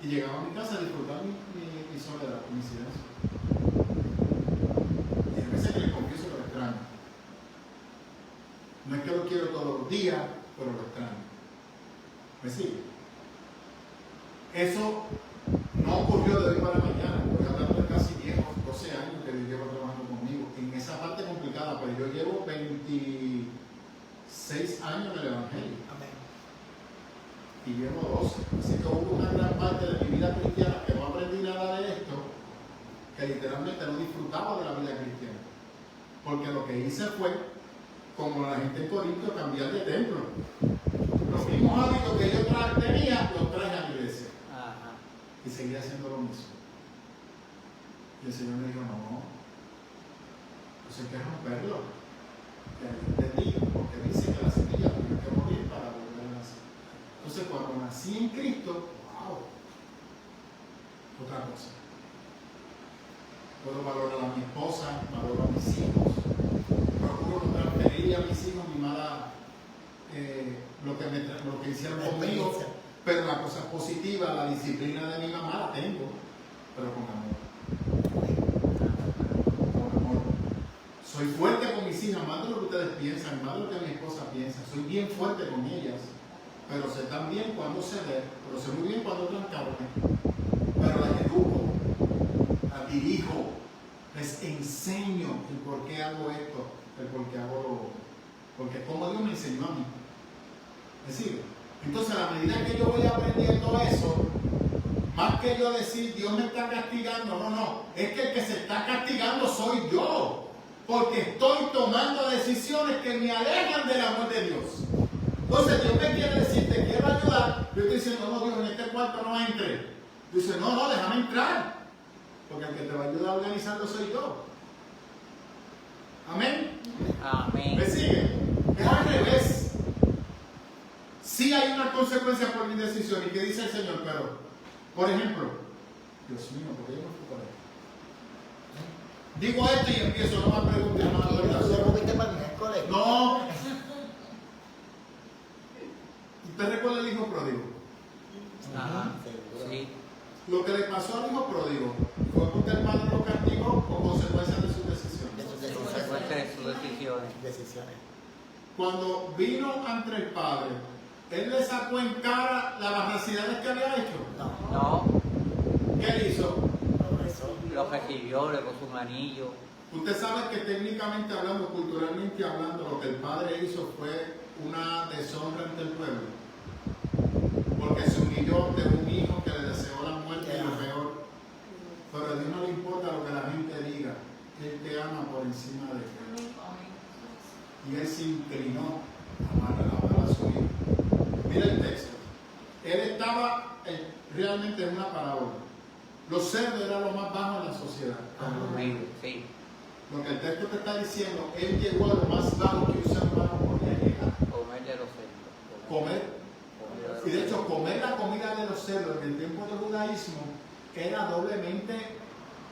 Y llegaba a mi casa a disfrutar mi soledad, mi silencio. Y a veces que les confieso que lo extraño. No es que lo quiero todos los días, pero lo extraño. ¿Me sigue? Eso no ocurrió de hoy para mañana. Estoy hablando de casi 10 o 12 años que yo llevo trabajando conmigo. En esa parte complicada, pero yo llevo 26 años en el Evangelio. Amén. Y llevo 12. Así que hubo una gran parte de mi vida cristiana que no aprendí nada de esto, que literalmente no disfrutaba de la vida cristiana. Porque lo que hice fue, como la gente en Corinto, cambiar de templo. Los mismos hábitos que yo tenía, los traje a la iglesia. Ajá. Y seguía haciendo lo mismo. Y el Señor me dijo, no, pues hay que romperlo. Te digo, porque dice que la semilla tiene que morir para volver a nacer. Entonces, cuando nací en Cristo, wow, otra cosa. Puedo valorar a mi esposa, valoro a mis hijos, procuro no transferirle a mis hijos mi mala lo que hicieron conmigo, pero la cosa positiva, la disciplina de mi mamá la tengo, pero con amor. Con amor. Soy fuerte con mis hijas, más de lo que ustedes piensan, más de lo que mi esposa piensa. Soy bien fuerte con ellas, pero sé también cuándo ceder, pero sé muy bien cuándo trancarme. Pero las educo, las dirijo, les enseño el por qué hago esto, el por qué hago lo otro. Porque es como Dios me enseñó a mí. ¿Me sigue? Entonces, a la medida que yo voy aprendiendo eso, más que yo decir, Dios me está castigando, no, es que el que se está castigando soy yo. Porque estoy tomando decisiones que me alejan del amor de Dios. Entonces, Dios me quiere decir, te quiero ayudar. Yo estoy diciendo, no, Dios, en este cuarto no entre. Dice, no, déjame entrar. Porque el que te va a ayudar a organizarlo soy yo. Amén. Amén. ¿Me sigue? Es al revés. Sí hay una consecuencia por mi decisión. ¿Y qué dice el Señor? Pero, por ejemplo, Dios mío, ¿por qué yo no fui por ahí? Digo esto y empiezo, no me preguntes más. No. ¿Usted recuerda el hijo pródigo? Ajá. Sí. Lo que le pasó al hijo pródigo fue porque el padre lo castigó o consecuencia de sus decisiones. Consecuencia de sus decisiones. Cuando vino ante el padre, él le sacó en cara las barbaridades que había hecho. No. ¿Qué él hizo? Lo recibió, le puso un anillo. Usted sabe que técnicamente hablando, culturalmente hablando, lo que el padre hizo fue una deshonra ante el pueblo. Porque se humilló de un hijo que le deseó la muerte y lo peor. Pero a Dios no le importa lo que la gente diga. Él te ama por encima de él. Y él se inclinó a amar a su hijo. Mira el texto. Él estaba realmente en una parábola. Los cerdos eran lo más bajo en la sociedad. Sí. Lo que el texto te está diciendo, él llegó a lo más bajo que un ser humano podía llegar. Comer de los cerdos. Comer. Y de hecho, comer la comida de los cerdos en el tiempo del judaísmo era doblemente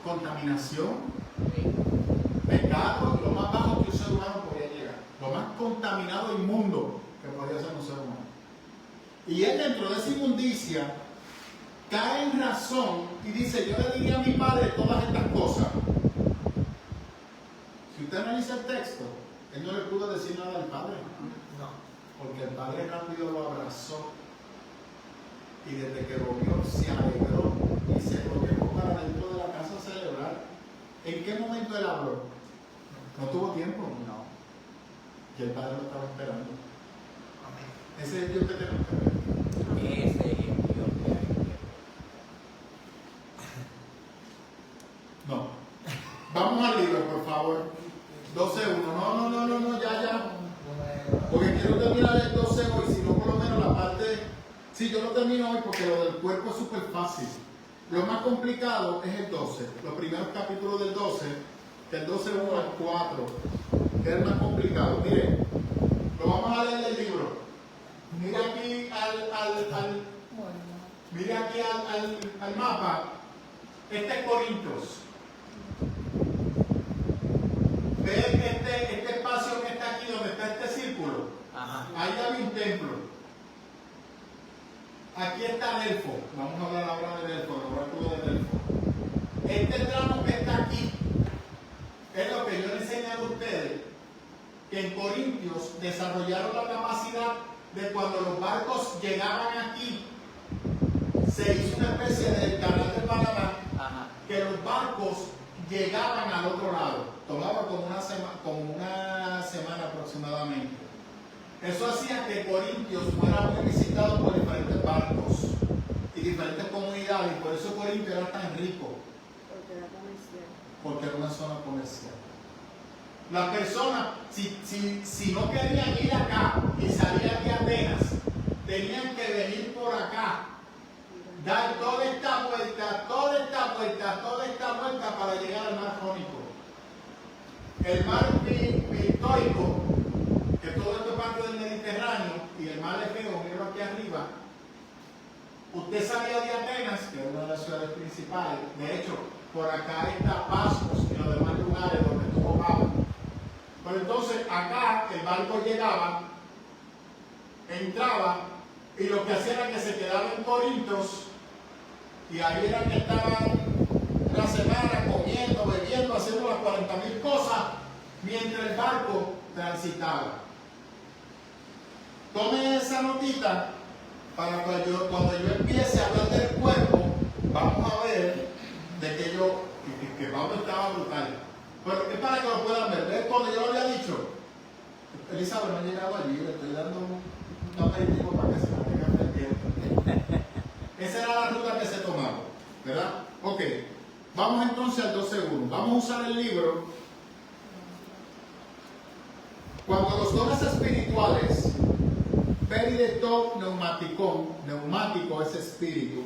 contaminación, pecado, lo más bajo que un ser humano podía llegar. Lo más contaminado e inmundo que podía ser un ser humano. Y él, dentro de esa inmundicia, cae en razón y dice, yo le diría a mi padre todas estas cosas. Si usted analiza el texto, él no le pudo decir nada al padre. No. Porque el padre rápido lo abrazó. Y desde que lo vio, se alegró y se lo llevó para dentro de la casa a celebrar. ¿En qué momento él habló? No tuvo tiempo. No. Y el padre lo estaba esperando. Amén. Ese es el Dios que tenemos que ver. Ese es el Dios que hay. No. Vamos al libro, por favor. 12.1. No, ya. Porque quiero terminar el 12 hoy, si no por lo menos la parte... Sí, yo lo termino hoy porque lo del cuerpo es súper fácil. Lo más complicado es el 12. Los primeros capítulos del 12, del 12.1 al 4, que es el más complicado. Miren, lo vamos a leer del libro. Mira aquí al mapa. Este es Corintios. ¿Ven este espacio que está aquí donde está este círculo? Ajá. Ahí había un templo. Aquí está Delfo. Vamos a hablar ahora de Delfo, el oráculo de Delfo. Este tramo que está aquí es lo que yo les he enseñado a ustedes, que en Corintios desarrollaron la capacidad de cuando los barcos llegaban aquí, se hizo una especie del canal de Panamá, que los barcos llegaban al otro lado. Tomaba como una semana aproximadamente. Eso hacía que Corintios fuera muy visitado por diferentes barcos y diferentes comunidades, y por eso Corintios era tan rico. Porque era una zona comercial. Las personas, si no querían ir acá y salían de Atenas, tenían que venir por acá, dar toda esta vuelta para llegar al mar Jónico. El mar Pitoico, que todo esto es parte del Mediterráneo, y el mar Egeo, miro aquí arriba. Usted salía de Atenas, que es una de las ciudades principales. De hecho, por acá está Pascos y los demás lugares donde estuvo Pablo. Pero entonces acá el barco llegaba entraba y lo que hacía era que se quedaba en Corintios y ahí era que estaban una semana comiendo, bebiendo, haciendo las 40.000 cosas mientras el barco transitaba. Tome esa notita para cuando yo empiece a hablar del cuerpo, vamos a ver de que Pablo estaba brutal. Pero es para que lo puedan ver. ¿Ves cuando yo lo había dicho? Elizabeth no ha llegado allí, le estoy dando un aperitivo para que se mantenga pendiente. Esa era la ruta que se tomaba, ¿verdad? Ok, vamos entonces al 12.1. Vamos a usar el libro. Cuando los dones espirituales, perideto neumático es espíritu,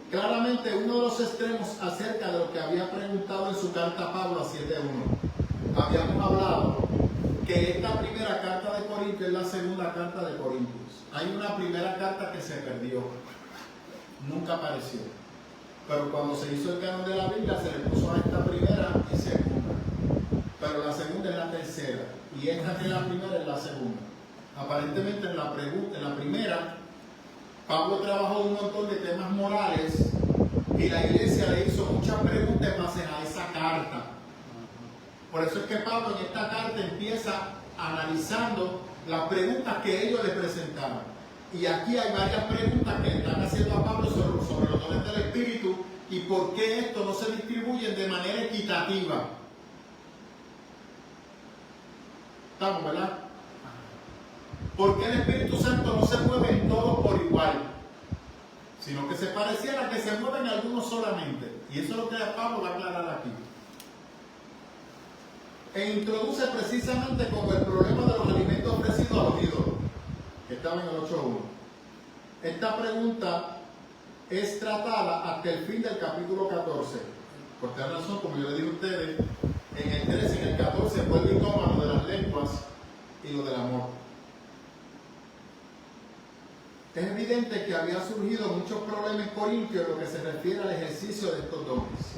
claramente uno de los extremos acerca de lo que había preguntado en su carta Pablo a 7.1. Habíamos hablado que esta primera carta de Corintios es la segunda carta de Corintios. Hay una primera carta que se perdió, nunca apareció. Pero cuando se hizo el canon de la Biblia se le puso a esta primera y segunda. Pero la segunda es la tercera y esta que es la primera es la segunda. Aparentemente en la primera, Pablo trabajó un montón de temas morales y la iglesia le hizo muchas preguntas en base a esa carta. Por eso es que Pablo en esta carta empieza analizando las preguntas que ellos le presentaban. Y aquí hay varias preguntas que le están haciendo a Pablo sobre los dones del Espíritu y por qué esto no se distribuye de manera equitativa. ¿Estamos, verdad? ¿Por qué el Espíritu Santo no se mueve en todos por igual? Sino que se pareciera que se mueven algunos solamente. Y eso es lo que Pablo va a aclarar aquí. E introduce precisamente como el problema de los alimentos ofrecidos a los ídolos, que estaba en el 8.1. Esta pregunta es tratada hasta el fin del capítulo 14. Por tal razón, como yo le dije a ustedes, en el 13 y en el 14 vuelve y toma lo de las lenguas y lo del amor. Es evidente que había surgido muchos problemas en Corintios en lo que se refiere al ejercicio de estos dones.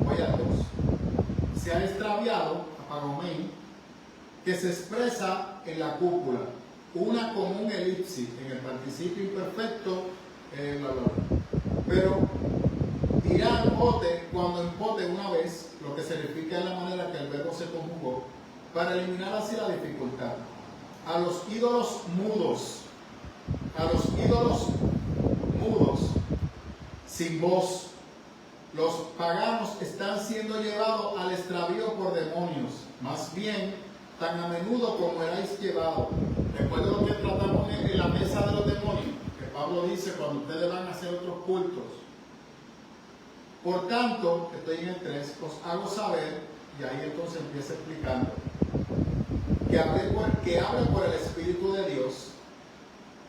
Voy al 2. Se ha extraviado, apagomén, que se expresa en la cúpula, una común elipsis, en el participio imperfecto, bla, bla, bla. Pero dirá empote cuando empote una vez, lo que se significa en la manera que el verbo se conjugó, para eliminar así la dificultad. A los ídolos mudos, sin voz, los paganos están siendo llevados al extravío por demonios, más bien tan a menudo como erais llevados. Recuerden lo que tratamos en la mesa de los demonios, que Pablo dice cuando ustedes van a hacer otros cultos. Por tanto, estoy en el 3, os hago saber, y ahí entonces empieza explicando, que hable por el Espíritu de Dios,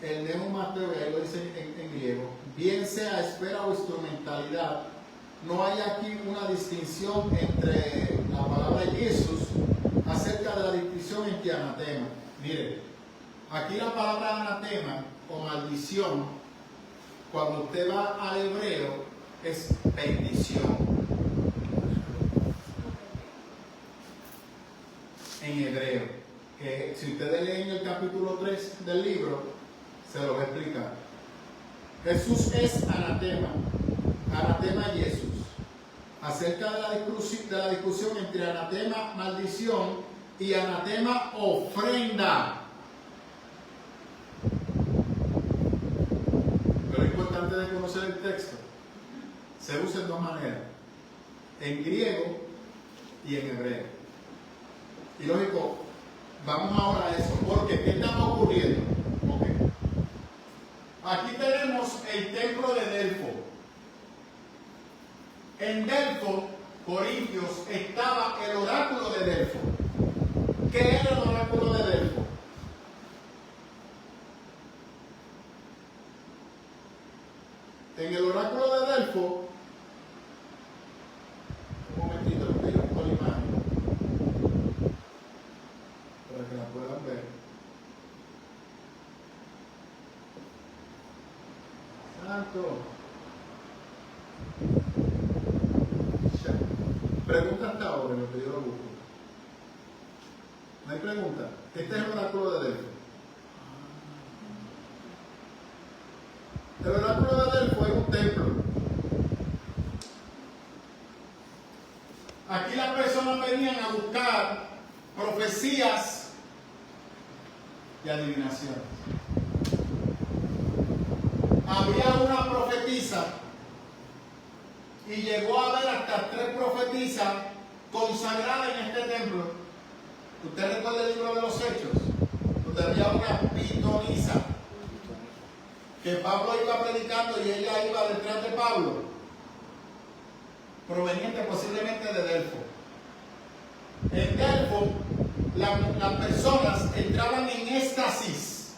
el neumateo, y ahí lo dice en griego, bien sea espera o instrumentalidad. No hay aquí una distinción entre la palabra Jesús acerca de la distinción entre anatema. Mire, aquí la palabra anatema o maldición, cuando usted va al hebreo, es bendición. En hebreo. Que si ustedes leen el capítulo 3 del libro, se lo voy a explicar. Jesús es anatema. Anatema Jesús. Acerca de la discusión entre anatema, maldición, y anatema, ofrenda. Lo importante de conocer el texto, se usa en dos maneras, en griego y en hebreo. Y lógico, vamos ahora a eso, porque ¿qué está ocurriendo? Okay. Aquí tenemos el templo de Delfo. En Delfo, Corintios, estaba el oráculo de Delfo. ¿Qué era el oráculo de Delfo? En el oráculo de Delfo, un momentito, que yo pongo la imagen para que la puedan ver. Santo. Pregunta hasta ahora, lo que yo lo busco. ¿No hay pregunta? Este es el oráculo de Delfo. El oráculo de Delfo era un templo. Aquí las personas venían a buscar profecías y adivinaciones. Había una profetisa y llegó a haber hasta 3 profetisas consagradas en este templo. ¿Usted recuerda el libro de los Hechos? Donde había una pitonisa que Pablo iba predicando y ella iba detrás de Pablo, proveniente posiblemente de Delfo. En Delfo, las personas entraban en éxtasis,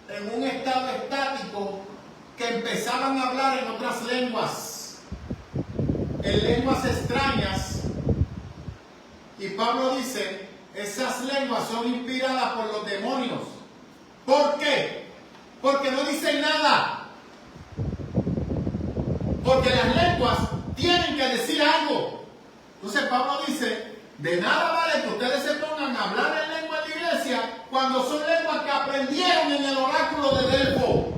en un estado estático, que empezaban a hablar en otras lenguas, en lenguas extrañas. Y Pablo dice, esas lenguas son inspiradas por los demonios. ¿Por qué? Porque no dicen nada. Porque las lenguas tienen que decir algo. Entonces Pablo dice, de nada vale que ustedes se pongan a hablar en lengua en la iglesia cuando son lenguas que aprendieron en el oráculo de Delfo,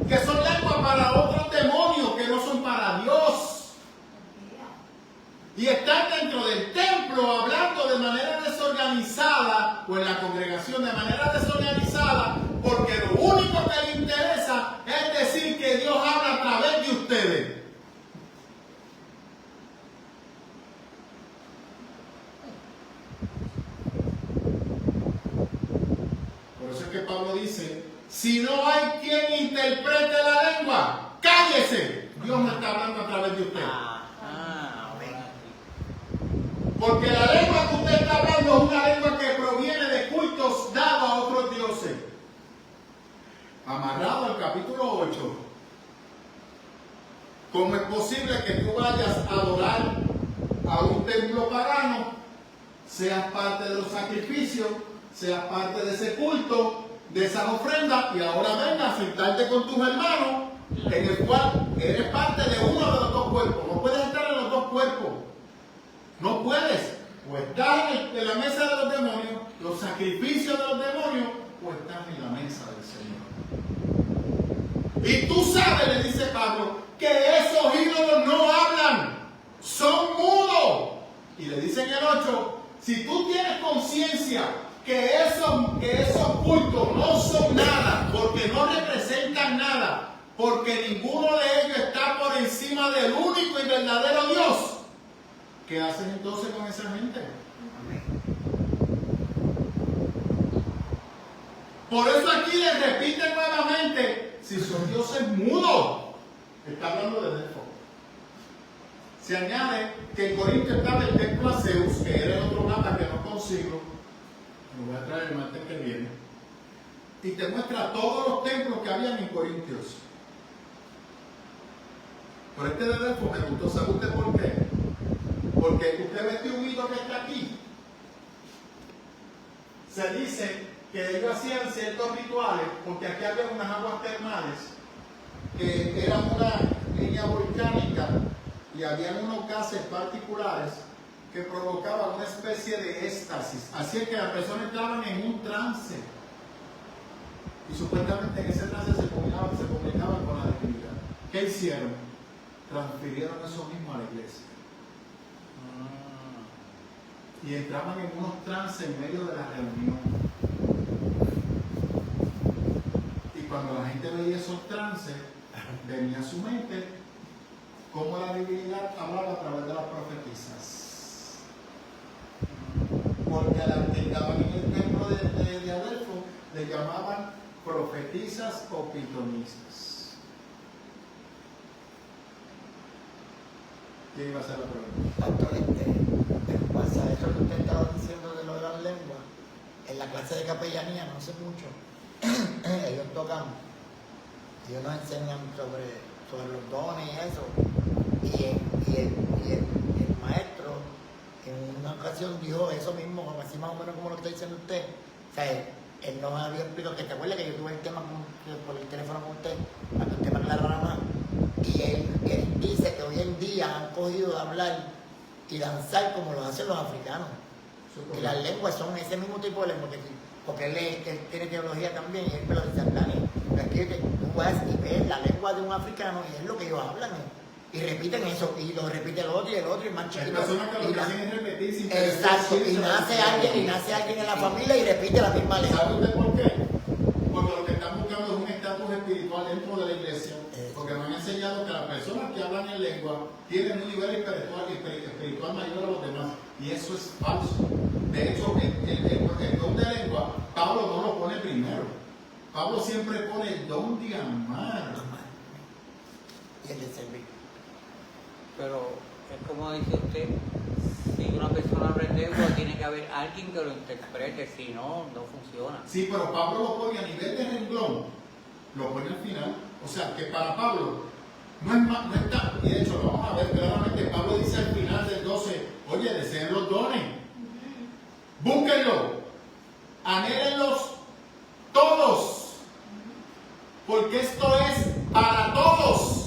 que son lenguas para otros demonios, que no son para Dios. Y están dentro del templo hablando de manera desorganizada, o en la congregación de manera desorganizada, porque lo único que les interesa es decir que Dios habla a través de ustedes. Por eso es que Pablo dice, si no hay quien interprete la lengua, cállese. Dios no está hablando a través de usted. Porque la lengua que usted está hablando es una lengua que proviene de cultos dados a otros dioses. Amarrado al capítulo 8. ¿Cómo es posible que tú vayas a adorar a un templo pagano, seas parte de los sacrificios, seas parte de ese culto, de esas ofrendas, y ahora vengas a sentarte con tus hermanos, en el cual eres parte de uno de los dos cuerpos? No puedes estar en los dos cuerpos. No puedes. O estás en la mesa de los demonios, los sacrificios de los demonios, o estás en la mesa del Señor. Y tú sabes, le dice Pablo, que esos ídolos no hablan, son mudos. Y le dice en el 8, si tú tienes conciencia que esos cultos no son nada, porque no representan nada, porque ninguno de ellos está por encima del único y verdadero Dios, ¿qué haces entonces con esa gente? Por eso aquí le repite nuevamente, si son dioses mudos, está hablando de Delfo. Se añade que en Corinto estaba el templo a Zeus, que era el otro mapa que no consigo, lo voy a traer el martes que viene, y te muestra todos los templos que habían en Corintios. Por este de Delfo me gustó, ¿sabe usted por qué? Porque usted ve este humito que está aquí. Se dice que ellos hacían ciertos rituales, porque aquí había unas aguas termales que eran una línea volcánica y había unos gases particulares que provocaban una especie de éxtasis. Así es que las personas entraban en un trance y supuestamente en ese trance se comunicaban con la divinidad. ¿Qué hicieron? Transfirieron eso mismo a la iglesia. Y entraban en unos trances en medio de la reunión. Y cuando la gente veía esos trances, venía a su mente cómo la divinidad hablaba a través de las profetisas. Porque a las que estaban en el templo de Delfo le llamaban profetisas o pitonisas. ¿Quién iba a hacer la pregunta? Pastor, en base a eso que usted estaba diciendo de lo de las lenguas, en la clase de capellanía, no sé mucho, ellos tocan, ellos nos enseñan sobre los dones y eso, y el maestro en una ocasión dijo eso mismo, como así más o menos como lo está diciendo usted. O sea, él nos había explicado, que te acuerdas que yo tuve el tema por el teléfono con usted, para que usted me aclarara más, y él dice que hoy en día han cogido de hablar y danzar como lo hacen los africanos. Y las lenguas son ese mismo tipo de lengua, porque él tiene teología también, y él me lo dice, Dani, Es que tú vas y ves la lengua de un africano y es lo que ellos hablan. Y repiten eso, y lo repite el otro y el otro, y más Hay chiquito. personas que lo Y que la- hacen es repetir sin Exacto, y nace alguien en la familia y repite la misma lengua. ¿Sabe usted por qué? Porque lo que están buscando es un estatus espiritual dentro de la iglesia. Porque nos han enseñado que las personas que hablan en lengua tienen un nivel espiritual mayor a los demás. Y eso es falso. De hecho, el don de lengua, Pablo no lo pone primero. Pablo siempre pone el don de amar. Y el de servir. Pero es como dice usted, si una persona habla en lengua, tiene que haber alguien que lo interprete, si no, no funciona. Sí, pero Pablo lo pone a nivel de renglón, lo pone al final. O sea, que para Pablo no es más, no está, y de hecho lo vamos a ver claramente, Pablo dice al final del 12, oye, deseen los dones, búsquenlo, anhélenlos todos, porque esto es para todos.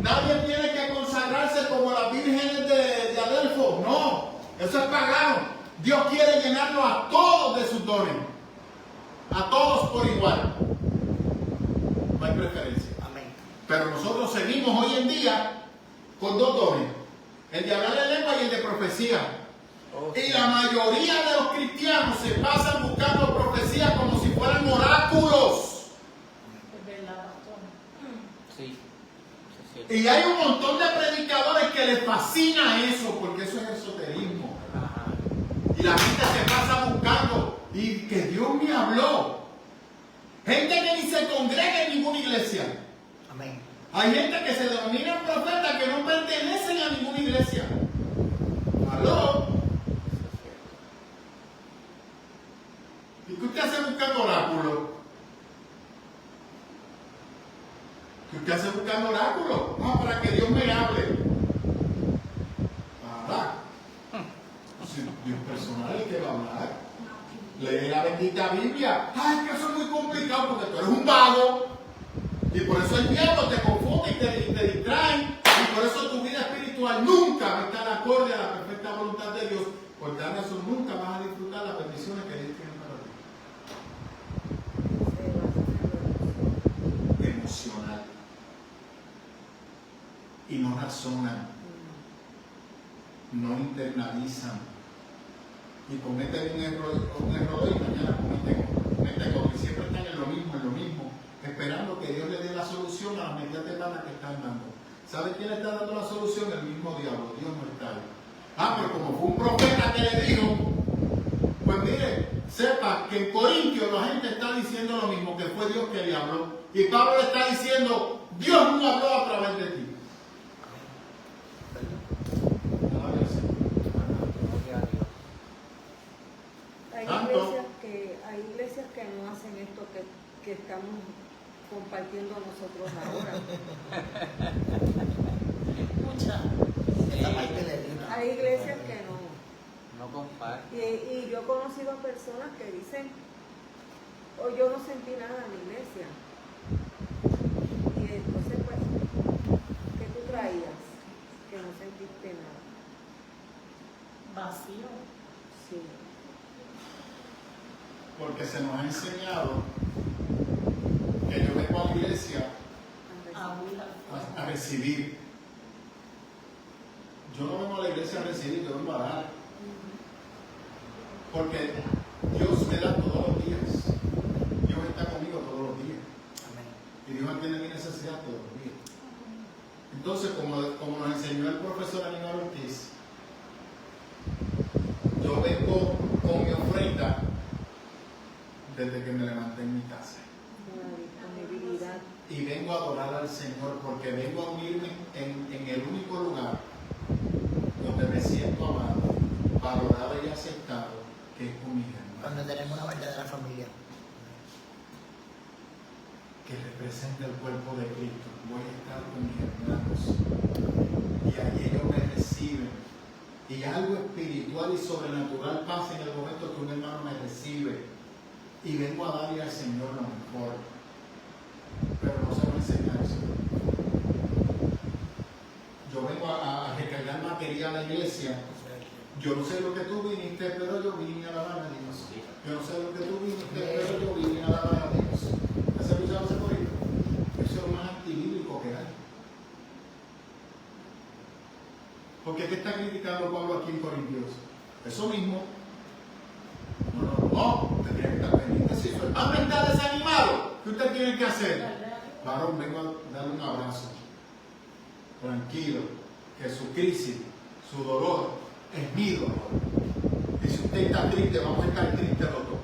Nadie tiene que consagrarse como las vírgenes de Adelfo, no, eso es pagano. Dios quiere llenarlo a todos de sus dones, a todos por igual. No hay preferencia. Amén. Pero nosotros seguimos hoy en día con dos dones, el de hablar en lengua y el de profecía. Y la mayoría de los cristianos se pasan buscando profecía como si fueran oráculos. Sí, eso es cierto. Y hay un montón de predicadores que les fascina eso, porque eso es esoterismo. Ajá. Y la gente se pasa buscando, y que Dios me habló. Gente que ni se congrega en ninguna iglesia. Amén. Hay gente que se denomina profeta que no pertenecen a ninguna iglesia. ¿Aló? ¿Y qué usted hace buscando oráculos? ¿Qué usted hace buscando oráculos? No, para que Dios me hable. Para. Si Dios personal es el que va a hablar. Lee la bendita Biblia. Ay, que eso es muy complicado porque tú eres un vago. Y por eso el diablo te confunde y te distrae. Y por eso tu vida espiritual nunca va a estar acorde a la perfecta voluntad de Dios. Por tal razón nunca vas a disfrutar las bendiciones que Dios tiene para ti. Emocional. Y no razonan. No internalizan. Y cometen un error hoy y mañana cometen otro. Y siempre están en lo mismo, esperando que Dios le dé la solución a las medidas de pana que están dando. ¿Sabe quién le está dando la solución? El mismo diablo. Dios no está ahí. Ah, pero como fue un profeta que le dijo, pues mire, sepa que en Corintios la gente está diciendo lo mismo, que fue Dios que le habló. Y Pablo le está diciendo, Dios no habló a través de ti. Gloria a Dios. Hay iglesias que no hacen esto que estamos compartiendo nosotros ahora. Esa parte le digo. Hay iglesias que no. No comparte. Y yo he conocido a personas que dicen, o yo no sentí nada en la iglesia. Y entonces, pues, ¿qué tú traías? Que no sentiste nada. Vacío. Sí. Porque se nos ha enseñado que yo vengo a la iglesia a recibir. Yo no vengo a la iglesia a recibir, yo vengo a dar. Porque Dios me da todos los días. Dios está conmigo todos los días. Amén. Y Dios atiende mi necesidad todos los días. Entonces, como nos enseñó el profesor Aníbal Ortiz, yo vengo con mi ofrenda desde que me levanté en mi casa. Disponibilidad. Y vengo a adorar al Señor porque vengo a unirme en el único lugar donde me siento amado, valorado y aceptado, que es con mis hermanos, Cuando tenemos una verdadera familia. que representa el cuerpo de Cristo. Voy a estar con mis hermanos y allí ellos me reciben. Y algo espiritual y sobrenatural pasa en el momento que un hermano me recibe. Y vengo a darle al Señor lo mejor. Pero no se va a enseñar eso. Yo vengo a recargar material a la iglesia. Yo no sé lo que tú viniste, pero yo vine a alabar a Dios. Yo no sé lo que tú viniste, pero yo vine a alabar a Dios. Hace mucho escuchado ese corito? Eso es lo más antibíblico que hay. Porque ¿qué está criticando Pablo aquí en Corintios? Eso mismo. No, usted tiene que estar pendiente. Si su hermano está desanimado, ¿qué usted tiene que hacer? Varón, vengo a darle un abrazo. Tranquilo, que su crisis, su dolor es mi dolor. Y si usted está triste, vamos a estar tristes los dos.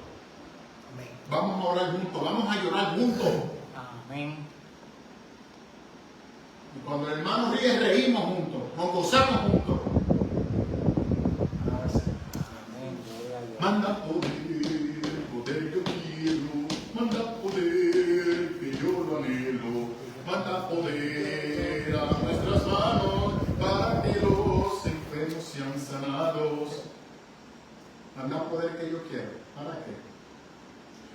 Vamos a orar juntos, vamos a llorar juntos. Amén. Y cuando el hermano ríe, reímos juntos, nos gozamos juntos. Amén. Gloria a Dios. Manda poder yo quiero, manda poder que yo lo anhelo, manda poder a nuestras manos para que los enfermos sean sanados. Manda poder que yo quiero, ¿para qué?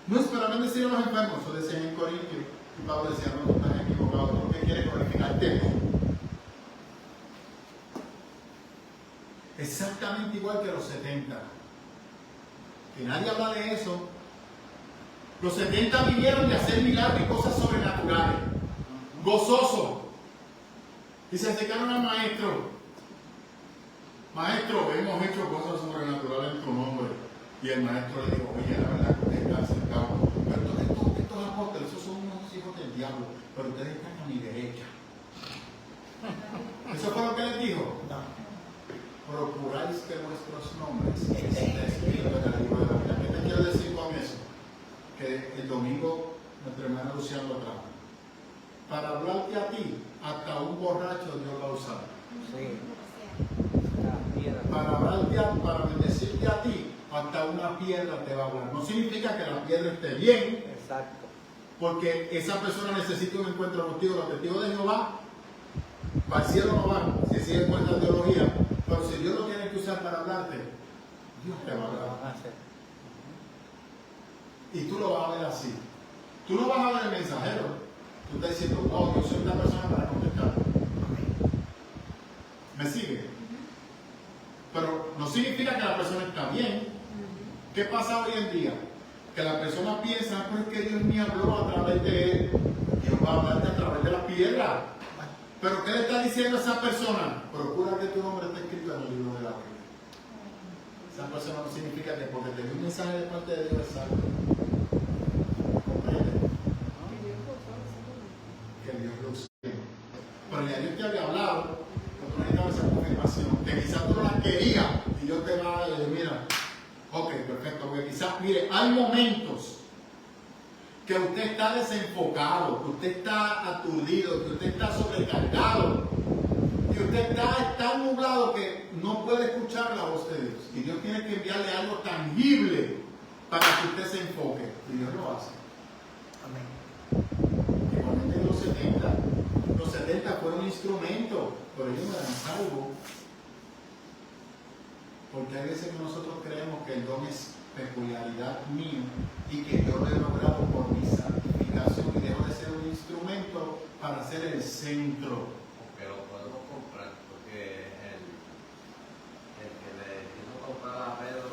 No es para bendecir a los enfermos, eso decían en Corintios, y Pablo decía, no, tú estás equivocado, tú lo que quieres glorificarte. Exactamente igual que los 70. Que nadie habla de eso. Los 70 vivieron de hacer milagros y cosas sobrenaturales. Gozosos. Y se acercaron al maestro. Maestro, hemos hecho cosas sobrenaturales en tu nombre. Y el maestro le dijo, oye, la verdad que usted está acercado. Pero estos apóstoles, esos son unos hijos del diablo. Pero ustedes están a mi derecha. ¿Eso fue lo que les dijo? No. Procuráis que vuestros nombres estén escritos en el libro de la vida. ¿Qué te quiero decir con eso? Que el domingo nuestra hermana Luciana lo trajo. Para hablarte a ti, hasta un borracho Dios va a usar. Sí. La piedra. Para bendecirte a ti, hasta una piedra te va a hablar. No significa que la piedra esté bien, Exacto. porque esa persona necesita un encuentro contigo. Los testigos de Jehová, para el cielo no van, si siguen cuenta teología. Pero si Dios lo tiene que usar para hablarte, Dios te va a Lo hablar. van a hacer. Y tú lo vas a ver así. Tú no vas a ver el mensajero. Tú estás diciendo, wow, yo soy una persona para contestar. ¿Me sigue? Pero no significa que la persona está bien. ¿Qué pasa hoy en día? Que la persona piensa, pues que Dios me habló a través de él. Dios va a hablarte a través de la piedra. Pero ¿qué le está diciendo a esa persona? Procura que tu nombre esté escrito en el libro de la vida. Esa persona no significa que porque te dio un mensaje de parte de Dios es salvo. ¿Comprende? Que Dios lo use. Pero ya Dios te había hablado, pero tú necesitabas esa confirmación. Que quizás tú no la querías y Dios te va a decir, mira, ok, perfecto, porque quizás, mire, hay momentos que usted está desenfocado, que usted está aturdido, que usted está sobrecargado y usted está tan nublado que no puede escuchar la voz de Dios. Y Dios tiene que enviarle algo tangible para que usted se enfoque. Y Dios lo hace. Amén. Igualmente los 70 fueron instrumentos, pero ellos no eran salvos. Porque hay veces que nosotros creemos que el don es peculiaridad mío y que yo lo he logrado por mi santificación y dejo de ser un instrumento para ser el centro. Que lo podemos comprar, porque el que le quiso comprar a Pedro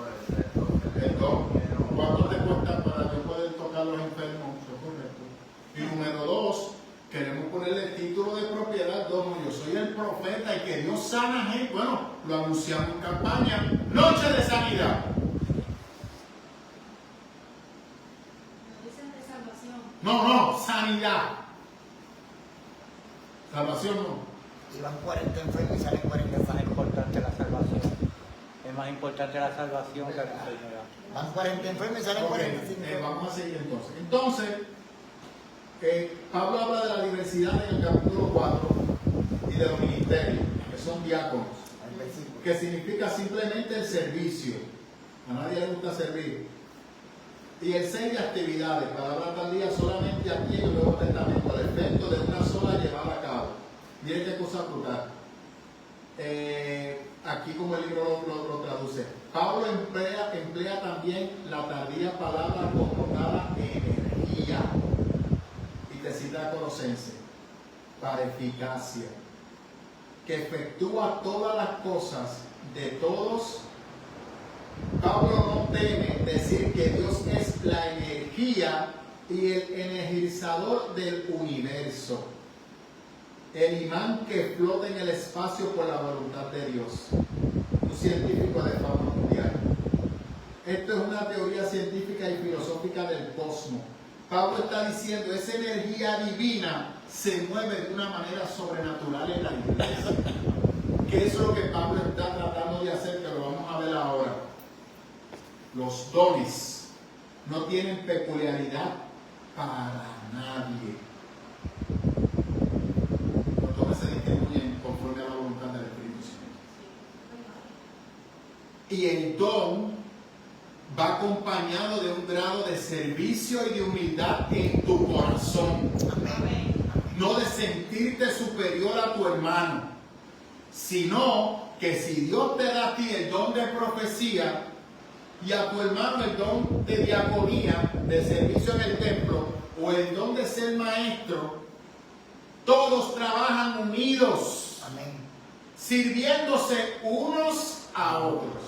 El don, ¿cuánto te cuesta para yo poder tocar a los enfermos? Eso es correcto. Y número 2, queremos ponerle el título de propiedad, yo soy el profeta y que Dios sana gente. Bueno, lo anunciamos en campaña, noche de sanidad. Dicen de salvación. No, sanidad. Salvación no. Y van 40 enfermos y salen 40 Es más sanos. importante la salvación. Es más importante la salvación que la enfermedad. Van 40 enfermos y salen Ok, 45. vamos a seguir entonces. Entonces, Pablo habla de la diversidad en el capítulo 4 y de los ministerios, que son diáconos, El versículo. que significa simplemente el servicio. A nadie le gusta servir. Y el 6 de actividades, palabra tal día solamente aquí en el Nuevo Testamento, el efecto de una sola llevada a cabo. Miren qué cosa brutal. Aquí como el libro lo traduce. Pablo emplea también la tardía palabra connotada energía. Y te cita a Colosenses, para eficacia, que efectúa todas las cosas de todos. Pablo no teme decir que Dios es la energía y el energizador del universo, el imán que flota en el espacio por la voluntad de Dios. Un científico de fama mundial. Esto es una teoría científica y filosófica del cosmos. Pablo está diciendo, esa energía divina se mueve de una manera sobrenatural en la iglesia. Que eso es lo que Pablo está tratando de hacer, que lo vamos a ver ahora. Los dones no tienen peculiaridad para nadie. Los dones se distribuyen conforme a la voluntad del Espíritu Santo. Y el don va acompañado de un grado de servicio y de humildad en tu corazón. No de sentirte superior a tu hermano, sino que si Dios te da a ti el don de profecía y a tu hermano el don de diaconía, de servicio en el templo, o el don de ser maestro, todos trabajan unidos, sirviéndose unos a otros.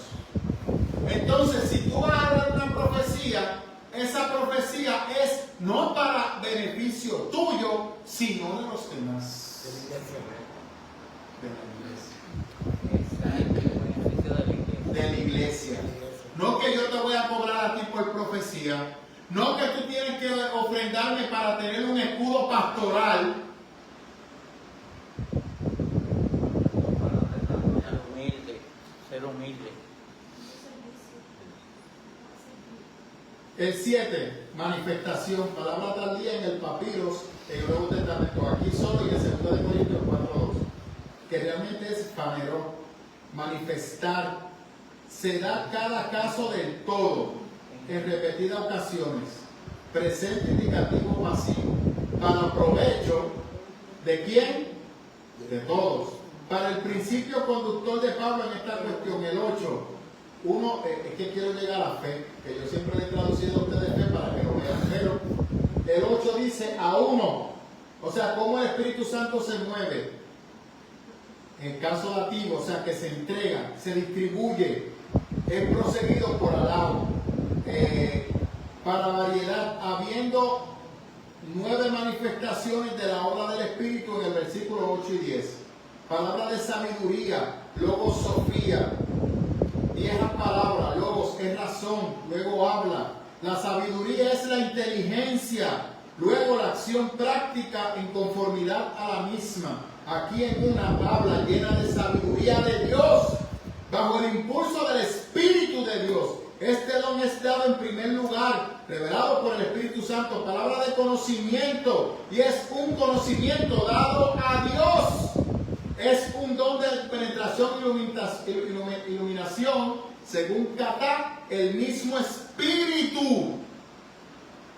Entonces, si tú vas a dar una profecía, esa profecía es no para beneficio tuyo, sino de los demás. De la iglesia. Exacto, el beneficio de la iglesia. De la iglesia. No que yo te voy a cobrar a ti por profecía. No que tú tienes que ofrendarme para tener un escudo pastoral. Ser humilde. El 7, manifestación, palabra tal día en el papiros, en el Nuevo Testamento, aquí solo y en 2 de Corintios 4:2, que realmente es panero, manifestar, se da cada caso del todo, en repetidas ocasiones, presente, indicativo, pasivo, para provecho, ¿de quién? De todos. Para el principio conductor de Pablo en esta cuestión, el 8, uno, es que quiero llegar a la fe, que yo siempre le he traducido a ustedes fe para que lo vean, pero el 8 dice a uno, o sea, cómo el Espíritu Santo se mueve, en caso dativo, o sea, que se entrega, se distribuye, es proseguido por alabo, para variedad, habiendo 9 manifestaciones de la obra del Espíritu en el versículo 8 y 10, palabra de sabiduría, logosofía, 10 palabras, logos es razón, luego habla. La sabiduría es la inteligencia, luego la acción práctica en conformidad a la misma. Aquí en una habla llena de sabiduría de Dios, bajo el impulso del Espíritu de Dios. Este don es dado en primer lugar, revelado por el Espíritu Santo, palabra de conocimiento, y es un conocimiento dado a Dios. Es un don de penetración y iluminación, según Catá, el mismo Espíritu.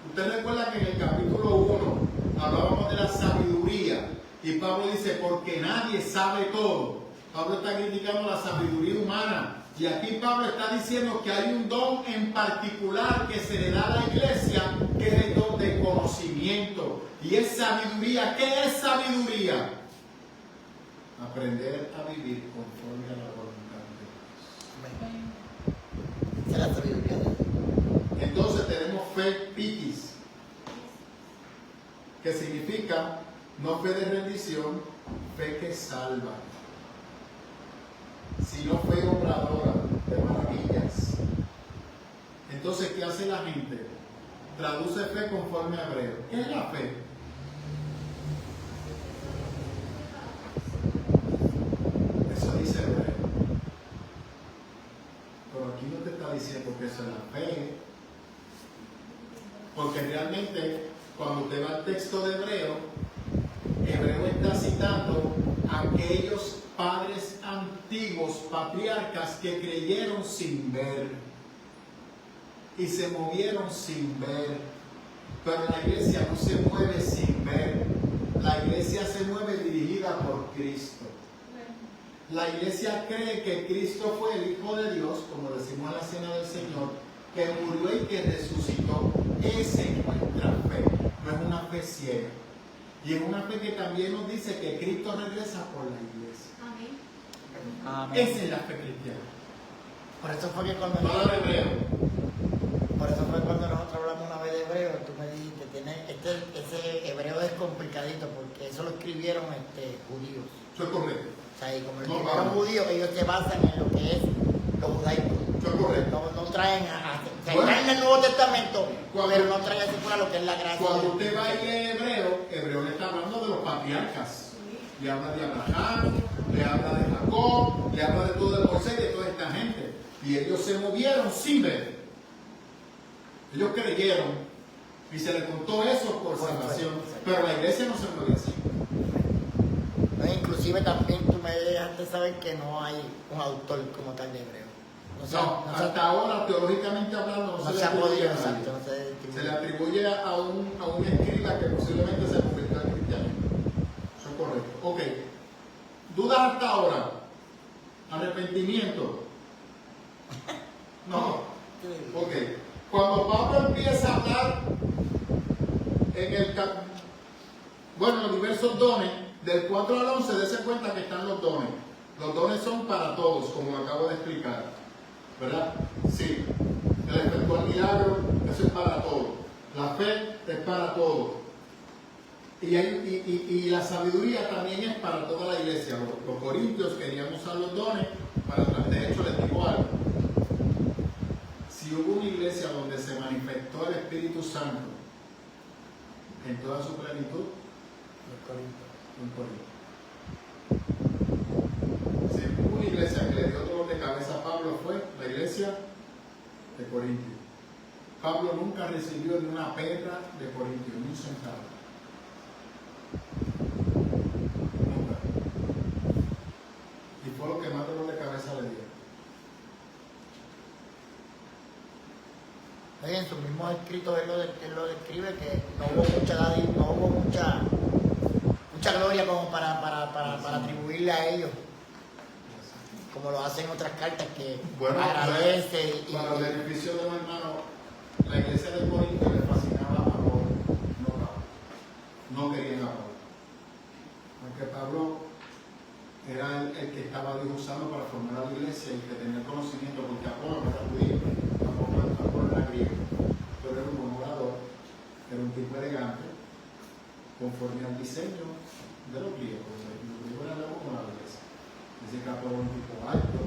Usted recuerda que en el capítulo 1 hablábamos de la sabiduría, y Pablo dice, porque nadie sabe todo. Pablo está criticando la sabiduría humana, y aquí Pablo está diciendo que hay un don en particular que se le da a la iglesia, que es el don de conocimiento, y es sabiduría. ¿Qué es sabiduría? Aprender a vivir conforme a la voluntad de Dios. Esa es la sabiduría de Dios. Entonces tenemos fe pitis, que significa no fe de rendición, fe que salva, sino fe obradora de maravillas. Entonces, ¿qué hace la gente? Traduce fe conforme a Hebreo. ¿Qué es la fe? Eso dice Hebreo. Pero aquí no te está diciendo que eso es la fe. Porque realmente, cuando usted va al texto de Hebreo, Hebreo está citando a aquellos padres antiguos, patriarcas, que creyeron sin ver y se movieron sin ver. Pero la iglesia no se mueve sin ver. La iglesia se mueve dirigida por Cristo. La iglesia cree que Cristo fue el Hijo de Dios, como decimos en la cena del Señor, que murió y que resucitó. Esa es nuestra fe, no es una fe ciega. Y es una fe que también nos dice que Cristo regresa por la iglesia. Amén. Esa es la fe cristiana. Por eso fue que cuando No la de Hebreo. por por eso fue cuando nosotros hablamos una vez de hebreo, tú me dijiste, ese hebreo es complicadito porque eso lo escribieron judíos. Eso es correcto. O sea, y como lo No, escribieron Pablo. judíos, ellos se basan en lo que es lo judaico. Eso es correcto. No traen o sea, Bueno. traen el Nuevo Testamento, Cuando- pero no traen así fuera lo que es la gracia. Cuando usted va y lee Hebreo le está hablando de los patriarcas. Le habla de Abraham, le habla de Jacob, le habla de todo el Moisés y de toda esta gente. Y ellos se movieron sin ver. Ellos creyeron y se les contó eso por salvación. Pero la iglesia no se mueve así. No, inclusive también tú me dejaste saber que no hay un autor como tal de hebreo. No, hasta ahora, teológicamente hablando, no se le se ha atribuye podido, a nadie. exacto, no Se le atribuye a un escriba que posiblemente se convirtió al cristianismo. Eso es correcto. Ok. ¿Dudas hasta ahora? ¿Arrepentimiento? No. Ok. Cuando Pablo empieza a hablar en los diversos dones, del 4 al 11, dése cuenta que están los dones. Los dones son para todos, como acabo de explicar. ¿Verdad? Sí. El efectuar milagro, eso es para todos. La fe es para todos. Y la sabiduría también es para toda la iglesia. Los corintios querían usar los dones para atrás. De hecho, les digo algo. Si hubo una iglesia donde se manifestó el Espíritu Santo en toda su plenitud, en Corinto. Si hubo una iglesia que le dio dolor de cabeza a Pablo, fue la iglesia de Corintio. Pablo nunca recibió ni una pedra de Corintio, ni un centavo. Nunca. Y fue lo que más dolor de cabeza le dio. Oye, en sus mismos escritos él lo describe que no hubo mucha gloria como para atribuirle a ellos, como lo hacen otras cartas que Bueno, agradece para el beneficio de los hermanos, la iglesia de Corinto le fascinaba a Pablo, no a Pablo. No querían a Pablo. Porque Pablo era el que estaba Dios usando para formar a la iglesia y que tenía conocimiento, porque Apolo no era judío, tampoco Apolo era griego, pero era un buen orador, era un tipo elegante, conforme al diseño de los griegos. Los griegos eran como la iglesia. Dice que Apolo era un tipo alto,